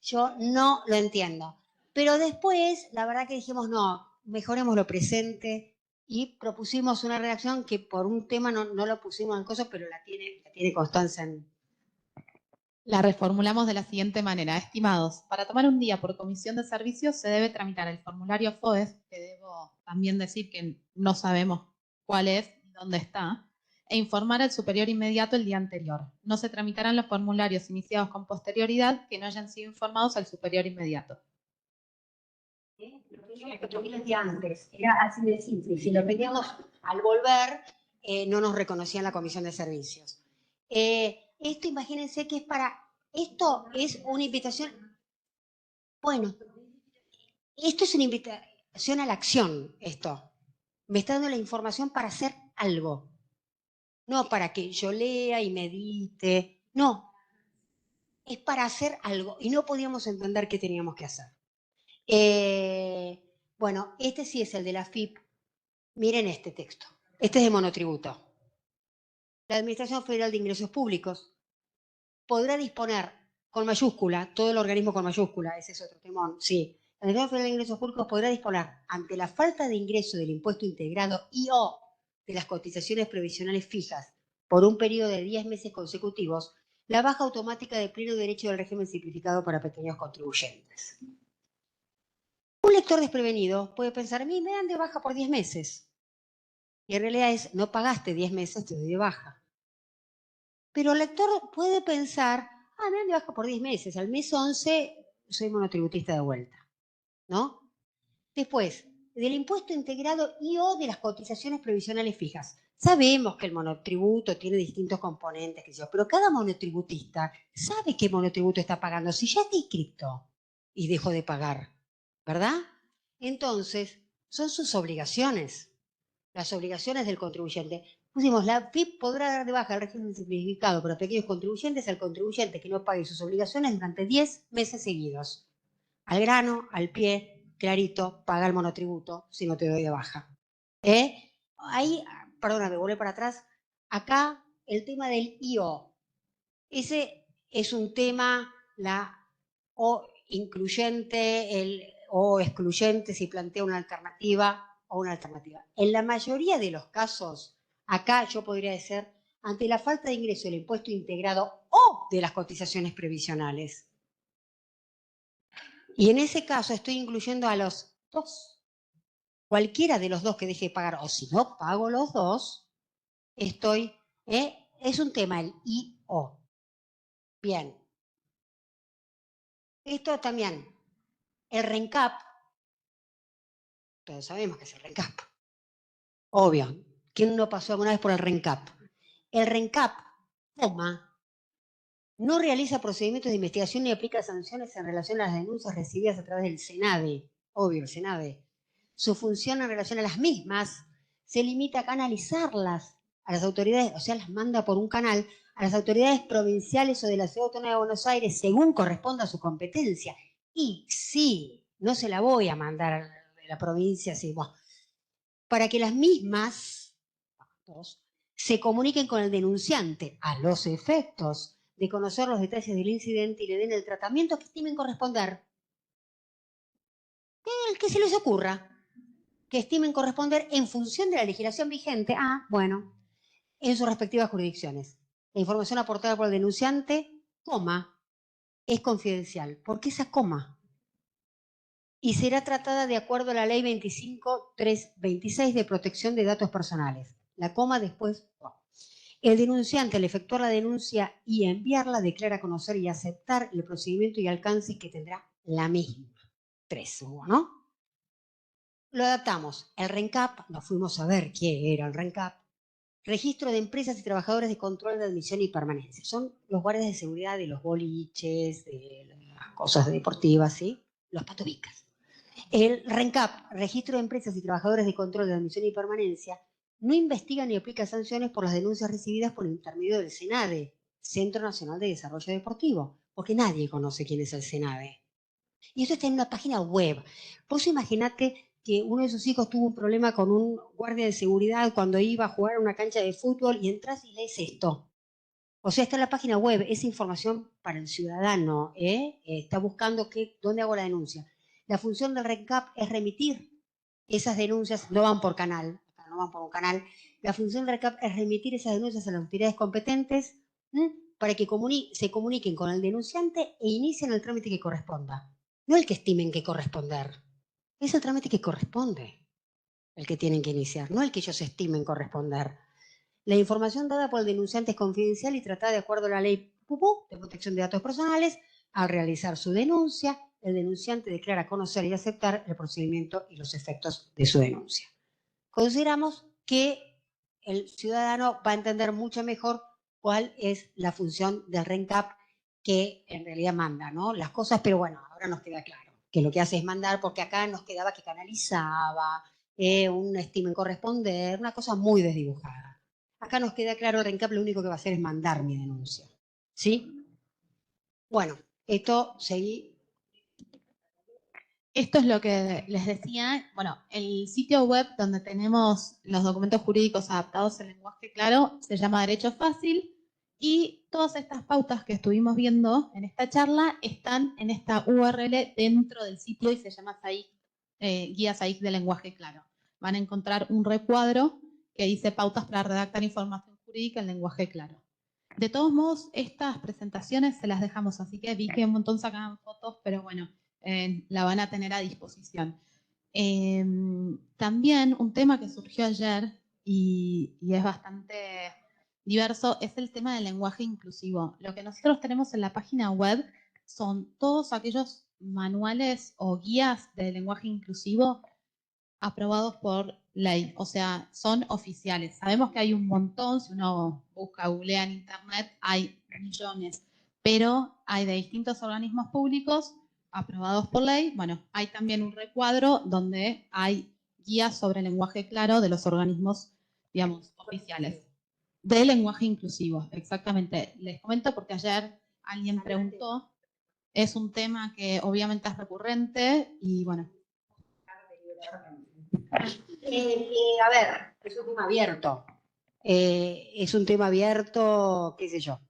Yo no lo entiendo. Pero después, la verdad que dijimos, no, mejoremos lo presente y propusimos una redacción que por un tema no lo pusimos en cosas, pero la tiene Constanza en... La reformulamos de la siguiente manera. Estimados, para tomar un día por comisión de servicios se debe tramitar el formulario FOES, que debo también decir que no sabemos cuál es y dónde está, e informar al superior inmediato el día anterior. No se tramitarán los formularios iniciados con posterioridad que no hayan sido informados al superior inmediato. Lo que el día antes era así de simple. Si lo pedíamos al volver, no nos reconocían la comisión de servicios. Esto, imagínense que es para... Esto es una invitación... Bueno, esto es una invitación a la acción, esto. Me está dando la información para hacer algo. No para que yo lea y medite. No. Es para hacer algo. Y no podíamos entender qué teníamos que hacer. Bueno, este sí es el de la FIP. Miren este texto. Este es de monotributo. La Administración Federal de Ingresos Públicos podrá disponer con mayúscula, todo el organismo con mayúscula, ese es otro temón, sí. La Administración Federal de Ingresos Públicos podrá disponer, ante la falta de ingreso del impuesto integrado y o de las cotizaciones previsionales fijas por un periodo de 10 meses consecutivos, la baja automática de pleno derecho del régimen simplificado para pequeños contribuyentes. Un lector desprevenido puede pensar, a mí me dan de baja por 10 meses. Y en realidad es, no pagaste 10 meses, te doy de baja. Pero el lector puede pensar, me dan de baja por 10 meses, al mes 11 soy monotributista de vuelta, ¿no? Después, del impuesto integrado y o de las cotizaciones previsionales fijas. Sabemos que el monotributo tiene distintos componentes, pero cada monotributista sabe qué monotributo está pagando. Si ya está inscrito y dejó de pagar, ¿verdad? Entonces, son sus obligaciones, las obligaciones del contribuyente. Pusimos, la FIP podrá dar de baja el régimen simplificado para pequeños contribuyentes al contribuyente que no pague sus obligaciones durante 10 meses seguidos. Al grano, al pie, clarito, paga el monotributo si no te doy de baja. Ahí, perdóname, volví para atrás. Acá, el tema del IO. Ese es un tema, la O incluyente, el O excluyente, si plantea una alternativa o una alternativa. En la mayoría de los casos, acá yo podría decir, ante la falta de ingreso del impuesto integrado o de las cotizaciones previsionales. Y en ese caso estoy incluyendo a los dos. Cualquiera de los dos que deje de pagar, o si no pago los dos, estoy... es un tema, el IO. Bien. Esto también, el RENCAP, todos sabemos que es el RENCAP. Obvio. ¿Quién no pasó alguna vez por el RENCAP? El RENCAP, no realiza procedimientos de investigación ni aplica sanciones en relación a las denuncias recibidas a través del SENADE. Obvio, el SENADE. Su función en relación a las mismas se limita a canalizarlas a las autoridades, o sea, las manda por un canal a las autoridades provinciales o de la Ciudad Autónoma de Buenos Aires según corresponda a su competencia. Y sí, no se la voy a mandar de la provincia, sí, para que las mismas se comuniquen con el denunciante a los efectos de conocer los detalles del incidente y le den el tratamiento que estimen corresponder. El que se les ocurra, que estimen corresponder en función de la legislación vigente, en sus respectivas jurisdicciones. La información aportada por el denunciante, es confidencial. ¿Por qué esa coma? Y será tratada de acuerdo a la Ley 25.326 de protección de datos personales. La coma después... El denunciante, al efectuar la denuncia y enviarla, declara conocer y aceptar el procedimiento y alcance que tendrá la misma. 3, ¿no? Lo adaptamos. El RENCAP, nos fuimos a ver qué era el RENCAP. Registro de empresas y trabajadores de control de admisión y permanencia. Son los guardias de seguridad de los boliches, de las cosas deportivas, ¿sí? Los patubicas. El RENCAP, Registro de Empresas y Trabajadores de Control de Admisión y Permanencia, no investiga ni aplica sanciones por las denuncias recibidas por intermedio del SENADE, Centro Nacional de Desarrollo Deportivo, porque nadie conoce quién es el SENADE. Y eso está en una página web. Vos imaginate que uno de sus hijos tuvo un problema con un guardia de seguridad cuando iba a jugar a una cancha de fútbol y entras y lees esto. O sea, está en la página web, es información para el ciudadano, ¿eh? Está buscando dónde hago la denuncia. La función del RENCAP es remitir esas denuncias, no van por canal, no van por un canal. La función del RENCAP es remitir esas denuncias a las autoridades competentes para que se comuniquen con el denunciante e inicien el trámite que corresponda. No el que estimen que corresponder. Es el trámite que corresponde el que tienen que iniciar, no el que ellos estimen corresponder. La información dada por el denunciante es confidencial y tratada de acuerdo a la ley de protección de datos personales. Al realizar su denuncia, el denunciante declara conocer y aceptar el procedimiento y los efectos de su denuncia. Consideramos que el ciudadano va a entender mucho mejor cuál es la función del RENCAP que en realidad manda, ¿no? Las cosas, pero bueno, ahora nos queda claro que lo que hace es mandar, porque acá nos quedaba que canalizaba, un estimen corresponder, una cosa muy desdibujada. Acá nos queda claro, el RENCAP lo único que va a hacer es mandar mi denuncia. ¿Sí? Bueno, esto seguí. Esto es lo que les decía. Bueno, el sitio web donde tenemos los documentos jurídicos adaptados en lenguaje claro se llama Derecho Fácil y todas estas pautas que estuvimos viendo en esta charla están en esta URL dentro del sitio y se llama SAIC, Guía SAIC de Lenguaje Claro. Van a encontrar un recuadro que dice pautas para redactar información jurídica en lenguaje claro. De todos modos, estas presentaciones se las dejamos, así que vi que un montón sacaban fotos, pero bueno, la van a tener a disposición. También un tema que surgió ayer y es bastante diverso es el tema del lenguaje inclusivo. Lo que nosotros tenemos en la página web son todos aquellos manuales o guías de lenguaje inclusivo aprobados por ley, o sea, son oficiales. Sabemos que hay un montón, si uno busca, googlea en internet, hay millones, pero hay de distintos organismos públicos aprobados por ley. Bueno, hay también un recuadro donde hay guías sobre lenguaje claro de los organismos, digamos, oficiales. De lenguaje inclusivo, exactamente. Les comento porque ayer alguien preguntó, es un tema que obviamente es recurrente y bueno. A ver, es un tema abierto. Es un tema abierto, qué sé yo,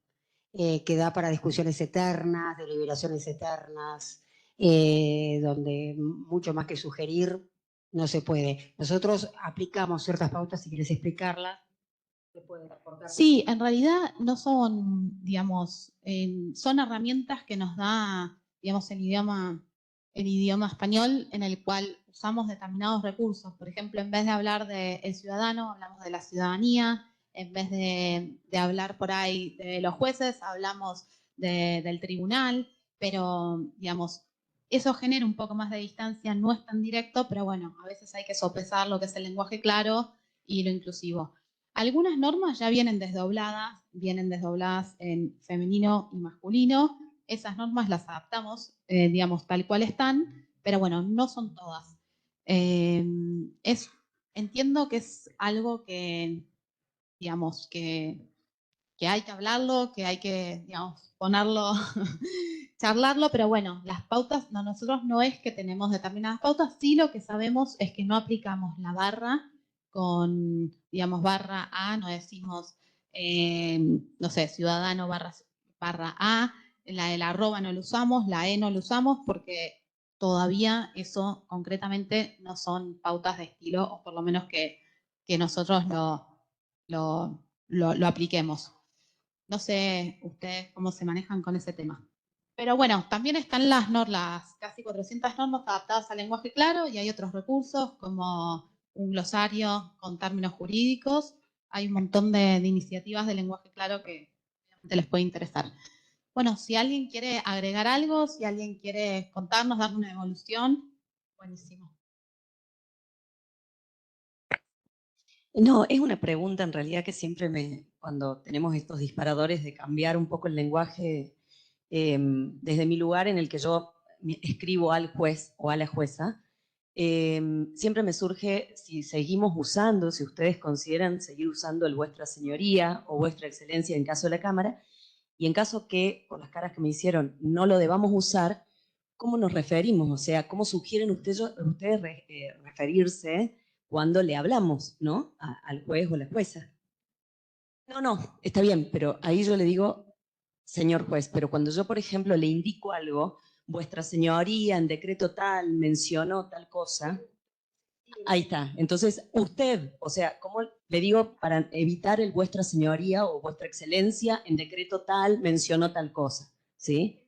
que da para discusiones eternas, deliberaciones eternas, donde mucho más que sugerir no se puede. Nosotros aplicamos ciertas pautas, si quieres explicarlas. Sí, en realidad no son, digamos, son herramientas que nos da, digamos, el idioma español en el cual usamos determinados recursos. Por ejemplo, en vez de hablar del ciudadano, hablamos de la ciudadanía. En vez de hablar por ahí de los jueces, hablamos del tribunal. Pero, digamos, eso genera un poco más de distancia, no es tan directo, pero bueno, a veces hay que sopesar lo que es el lenguaje claro y lo inclusivo. Algunas normas ya vienen desdobladas en femenino y masculino. Esas normas las adaptamos, digamos, tal cual están, pero bueno, no son todas. Entiendo que es algo que, digamos, que hay que hablarlo, que hay que, digamos, ponerlo, charlarlo, pero bueno, las pautas, nosotros no es que tenemos determinadas pautas, sí lo que sabemos es que no aplicamos la barra con, digamos, barra A, no decimos, no sé, ciudadano barra A, el arroba no lo usamos, la E no lo usamos porque todavía eso concretamente no son pautas de estilo, o por lo menos que nosotros lo apliquemos. No sé ustedes cómo se manejan con ese tema. Pero bueno, también están las casi 400 normas adaptadas al lenguaje claro y hay otros recursos como un glosario con términos jurídicos. Hay un montón de iniciativas de lenguaje claro que obviamente les puede interesar. Bueno, si alguien quiere agregar algo, si alguien quiere contarnos, darnos una evolución, buenísimo. No, es una pregunta en realidad que siempre cuando tenemos estos disparadores de cambiar un poco el lenguaje, desde mi lugar en el que yo escribo al juez o a la jueza, siempre me surge si seguimos usando, si ustedes consideran seguir usando el vuestra señoría o vuestra excelencia en caso de la Cámara, y en caso que, por las caras que me hicieron, no lo debamos usar, cómo nos referimos, o sea, cómo sugieren ustedes referirse cuando le hablamos, ¿no? Al juez o la jueza. No, está bien, pero ahí yo le digo, señor juez, pero cuando yo, por ejemplo, le indico algo, vuestra señoría en decreto tal mencionó tal cosa, ahí está. Entonces, usted, o sea, ¿cómo le digo para evitar el vuestra señoría o vuestra excelencia en decreto tal mencionó tal cosa? ¿Sí?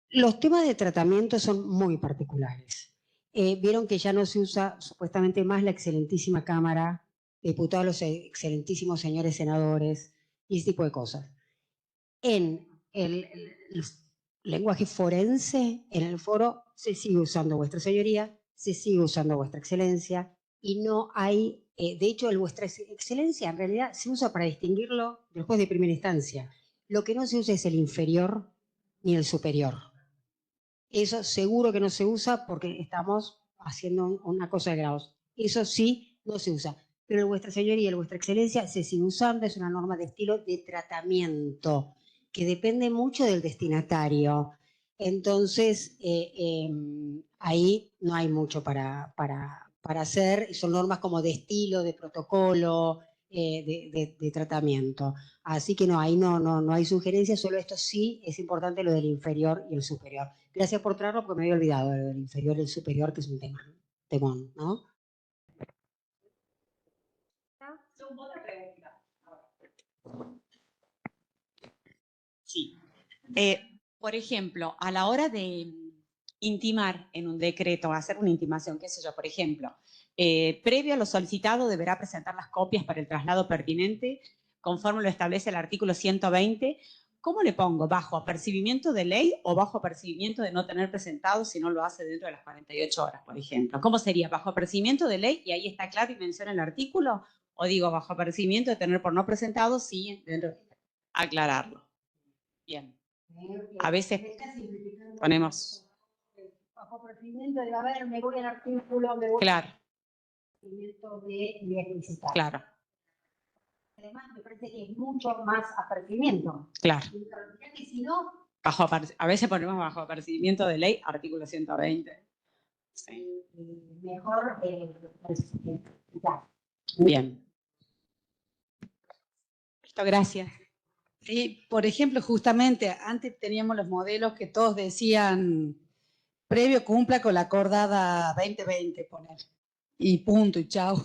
Los temas de tratamiento son muy particulares. Vieron que ya no se usa supuestamente más la excelentísima Cámara, diputados, los excelentísimos señores senadores y ese tipo de cosas. En el lenguaje forense, en el foro, se sigue usando vuestra señoría, se sigue usando vuestra excelencia y no hay, de hecho, el vuestra excelencia en realidad se usa para distinguirlo del juez de primera instancia. Lo que no se usa es el inferior ni el superior. Eso seguro que no se usa porque estamos haciendo una cosa de grados. Eso sí no se usa. Pero el vuestra señoría y el vuestra excelencia se sigue usando, es una norma de estilo de tratamiento que depende mucho del destinatario. Entonces, ahí no hay mucho para hacer, son normas como de estilo, de protocolo, de tratamiento. Así que no, ahí no hay sugerencias, solo esto sí es importante lo del inferior y el superior. Gracias por traerlo porque me había olvidado lo del inferior y el superior, que es un temón, ¿no? Sí. Por ejemplo, a la hora de intimar en un decreto, hacer una intimación, qué sé yo, por ejemplo, previo a lo solicitado deberá presentar las copias para el traslado pertinente, conforme lo establece el artículo 120. ¿Cómo le pongo? ¿Bajo apercibimiento de ley o bajo apercibimiento de no tener presentado si no lo hace dentro de las 48 horas, por ejemplo? ¿Cómo sería? ¿Bajo apercibimiento de ley y ahí está claro y menciona el artículo? ¿O digo bajo apercibimiento de tener por no presentado? Sí, dentro. Aclararlo. Bien. A veces ponemos. Bajo procedimiento de, a ver, me voy al artículo, me voy Claro, de explicitar. claro, Además, me parece que es mucho más apercibimiento. claro. Que si no, A veces ponemos bajo apercibimiento de ley, artículo 120. Sí. mejor ya. Bien. Listo, gracias. Sí, por ejemplo, justamente antes teníamos los modelos que todos decían previo cumpla con la acordada 2020, poner. Y punto, y chao.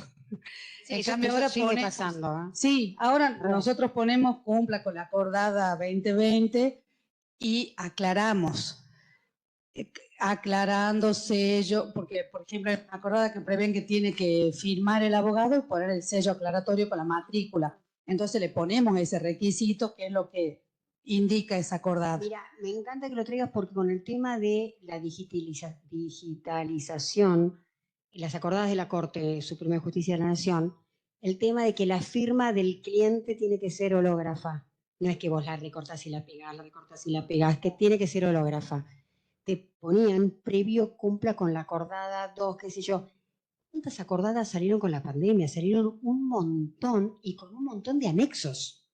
Sí, En eso, cambio, eso ahora sigue ponemos, pasando. ¿Eh? sí, ahora nosotros ponemos cumpla con la acordada 2020 y aclaramos. Aclarando sello, porque por ejemplo hay una acordada que prevén que tiene que firmar el abogado y poner el sello aclaratorio con la matrícula. Entonces le ponemos ese requisito que es lo que indica esa acordada. Mira, me encanta que lo traigas porque con el tema de la digitalización, las acordadas de la Corte Suprema de Justicia de la Nación, el tema de que la firma del cliente tiene que ser hológrafa. No es que vos la recortás y la pegás, que tiene que ser hológrafa. Te ponían previo cumpla con la acordada 2, qué sé yo. ¿Cuántas acordadas salieron con la pandemia? Salieron un montón y con un montón de anexos.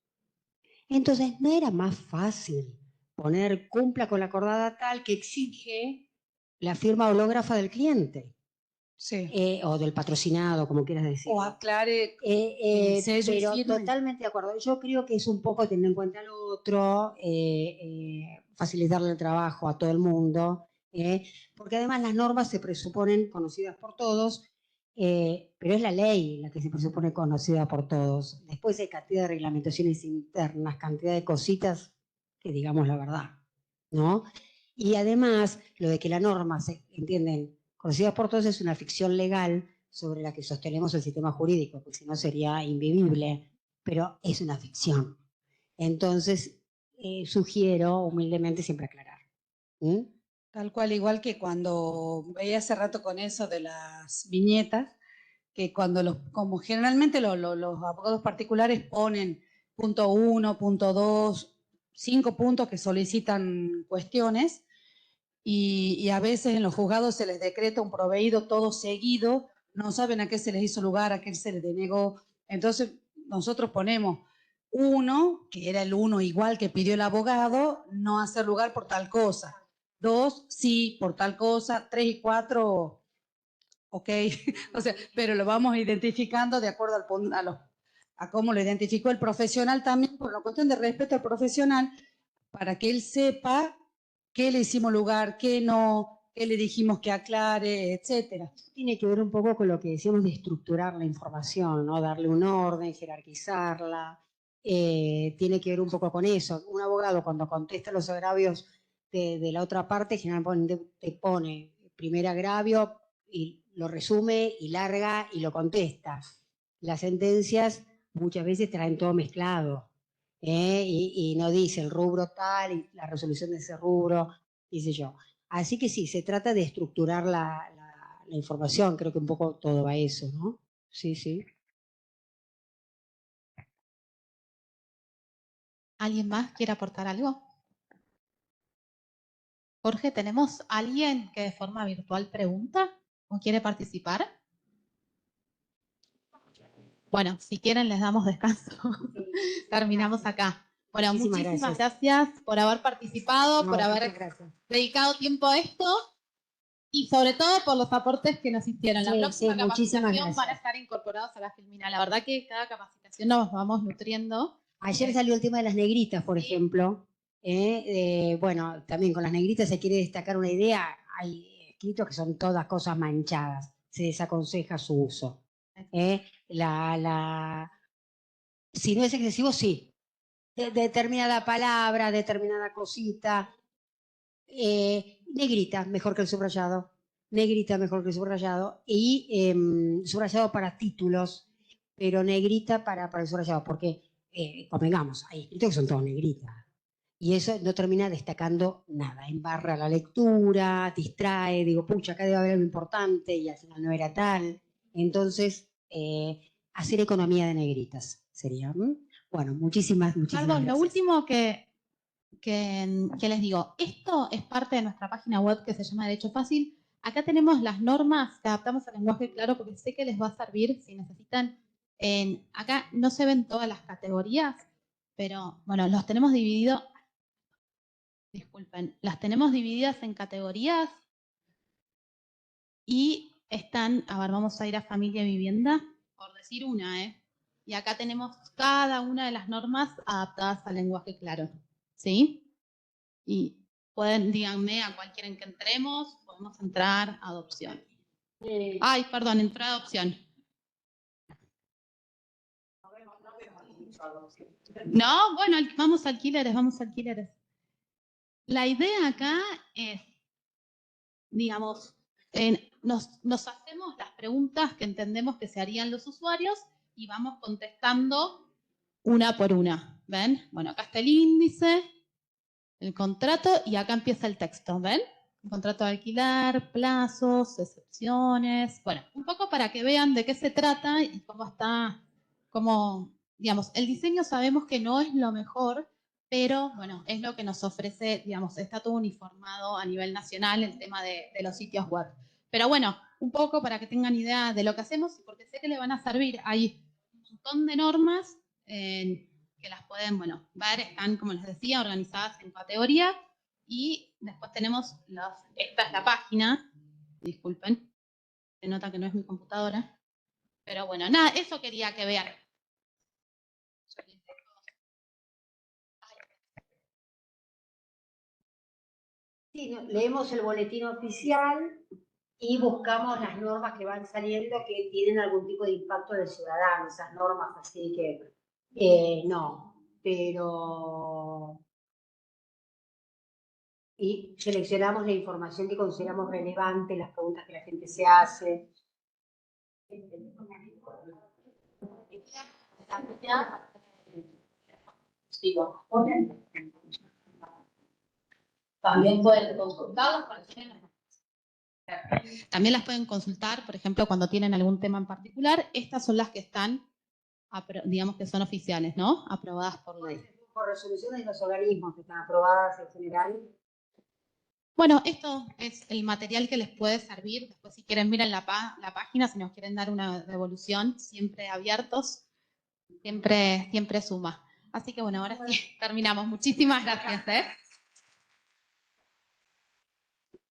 Entonces, ¿no era más fácil poner cumpla con la acordada tal que exige la firma hológrafa del cliente? Sí. O del patrocinado, como quieras decir. O aclare sello y pero firma. totalmente de acuerdo. Yo creo que es un poco tener en cuenta lo otro, facilitarle el trabajo a todo el mundo, porque además las normas se presuponen conocidas por todos, pero es la ley la que se presupone conocida por todos. Después hay cantidad de reglamentaciones internas, cantidad de cositas que digamos la verdad, ¿no? Y además, lo de que la norma se entienden conocida por todos es una ficción legal sobre la que sostenemos el sistema jurídico, porque si no sería invivible, pero es una ficción. Entonces, sugiero humildemente siempre aclarar. ¿Mm? Tal cual, igual que cuando veía hace rato con eso de las viñetas, que cuando como generalmente los abogados particulares ponen punto 1, punto 2, 5 puntos que solicitan cuestiones y a veces en los juzgados se les decreta un proveído todo seguido, no saben a qué se les hizo lugar, a qué se les denegó. Entonces nosotros ponemos 1, que era el 1 igual que pidió el abogado, no hacer lugar por tal cosa. 2, sí, por tal cosa. 3 y 4, ok. O sea, pero lo vamos identificando de acuerdo a cómo lo identificó el profesional también, por una cuestión de respeto al profesional, para que él sepa qué le hicimos lugar, qué no, qué le dijimos que aclare, etcétera. Tiene que ver un poco con lo que decíamos de estructurar la información, ¿no? Darle un orden, jerarquizarla. Tiene que ver un poco con eso. Un abogado cuando contesta los agravios de la otra parte, generalmente te pone primer agravio y lo resume y larga y lo contesta. Las sentencias muchas veces traen todo mezclado, y no dice el rubro tal y la resolución de ese rubro, dice yo. Así que sí, se trata de estructurar la información, creo que un poco todo va a eso, ¿no? Sí, sí. ¿Alguien más quiere aportar algo? Jorge, ¿tenemos alguien que de forma virtual pregunta o quiere participar? Bueno, si quieren les damos descanso. Terminamos acá. Bueno, muchísimas gracias por haber participado, por haber dedicado tiempo a esto y sobre todo por los aportes que nos hicieron. La próxima capacitación van a estar incorporados a la Filmina. La verdad que cada capacitación nos vamos nutriendo. Ayer salió el tema de las negritas, por ejemplo. Bueno, también con las negritas se quiere destacar una idea. Hay escritos que son todas cosas manchadas. Se desaconseja su uso. Si no es excesivo, sí. Determinada palabra, determinada cosita. Negrita, mejor que el subrayado. Negrita, mejor que el subrayado. Y subrayado para títulos, pero negrita para el subrayado, porque, convengamos, hay escritos que son todos negritas. Y eso no termina destacando nada. Embarra la lectura, distrae, digo, pucha, acá debe haber algo importante y al final no era tal. Entonces, hacer economía de negritas sería. Bueno, muchísimas Perdón, gracias. lo último que les digo, esto es parte de nuestra página web que se llama Derecho Fácil. Acá tenemos las normas que adaptamos al lenguaje claro porque sé que les va a servir si necesitan. Acá no se ven todas las categorías, pero bueno, los tenemos divididos. Disculpen, las tenemos divididas en categorías y están, a ver, vamos a ir a familia y vivienda, por decir una, y acá tenemos cada una de las normas adaptadas al lenguaje claro, ¿sí? Y pueden, díganme a cuál quieren que entremos, podemos entrar a adopción. Ay, perdón, entró a adopción. No, bueno, vamos a alquileres. La idea acá es, digamos, nos hacemos las preguntas que entendemos que se harían los usuarios y vamos contestando una por una. ¿Ven? Bueno, acá está el índice, el contrato y acá empieza el texto. ¿Ven? El contrato de alquiler, plazos, excepciones. Bueno, un poco para que vean de qué se trata y cómo está, digamos, el diseño sabemos que no es lo mejor, pero bueno, es lo que nos ofrece, digamos, está todo uniformado a nivel nacional el tema de los sitios web. Pero bueno, un poco para que tengan idea de lo que hacemos, porque sé que le van a servir. Hay un montón de normas que las pueden, bueno, ver, están, como les decía, organizadas en categoría y después tenemos esta es la página, disculpen, se nota que no es mi computadora, pero bueno, nada, eso quería que vean. Sí, leemos el boletín oficial y buscamos las normas que van saliendo que tienen algún tipo de impacto en el ciudadano, esas normas, así que no, pero... Y seleccionamos la información que consideramos relevante, las preguntas que la gente se hace. También pueden consultarlas. También las pueden consultar, por ejemplo, cuando tienen algún tema en particular. Estas son las que están, digamos que son oficiales, ¿no? Aprobadas por ley. Por resoluciones de los organismos que están aprobadas en general. Bueno, esto es el material que les puede servir. Después, si quieren, miren la página, si nos quieren dar una devolución, siempre abiertos, siempre suma. Así que bueno, ahora sí, terminamos. Muchísimas gracias.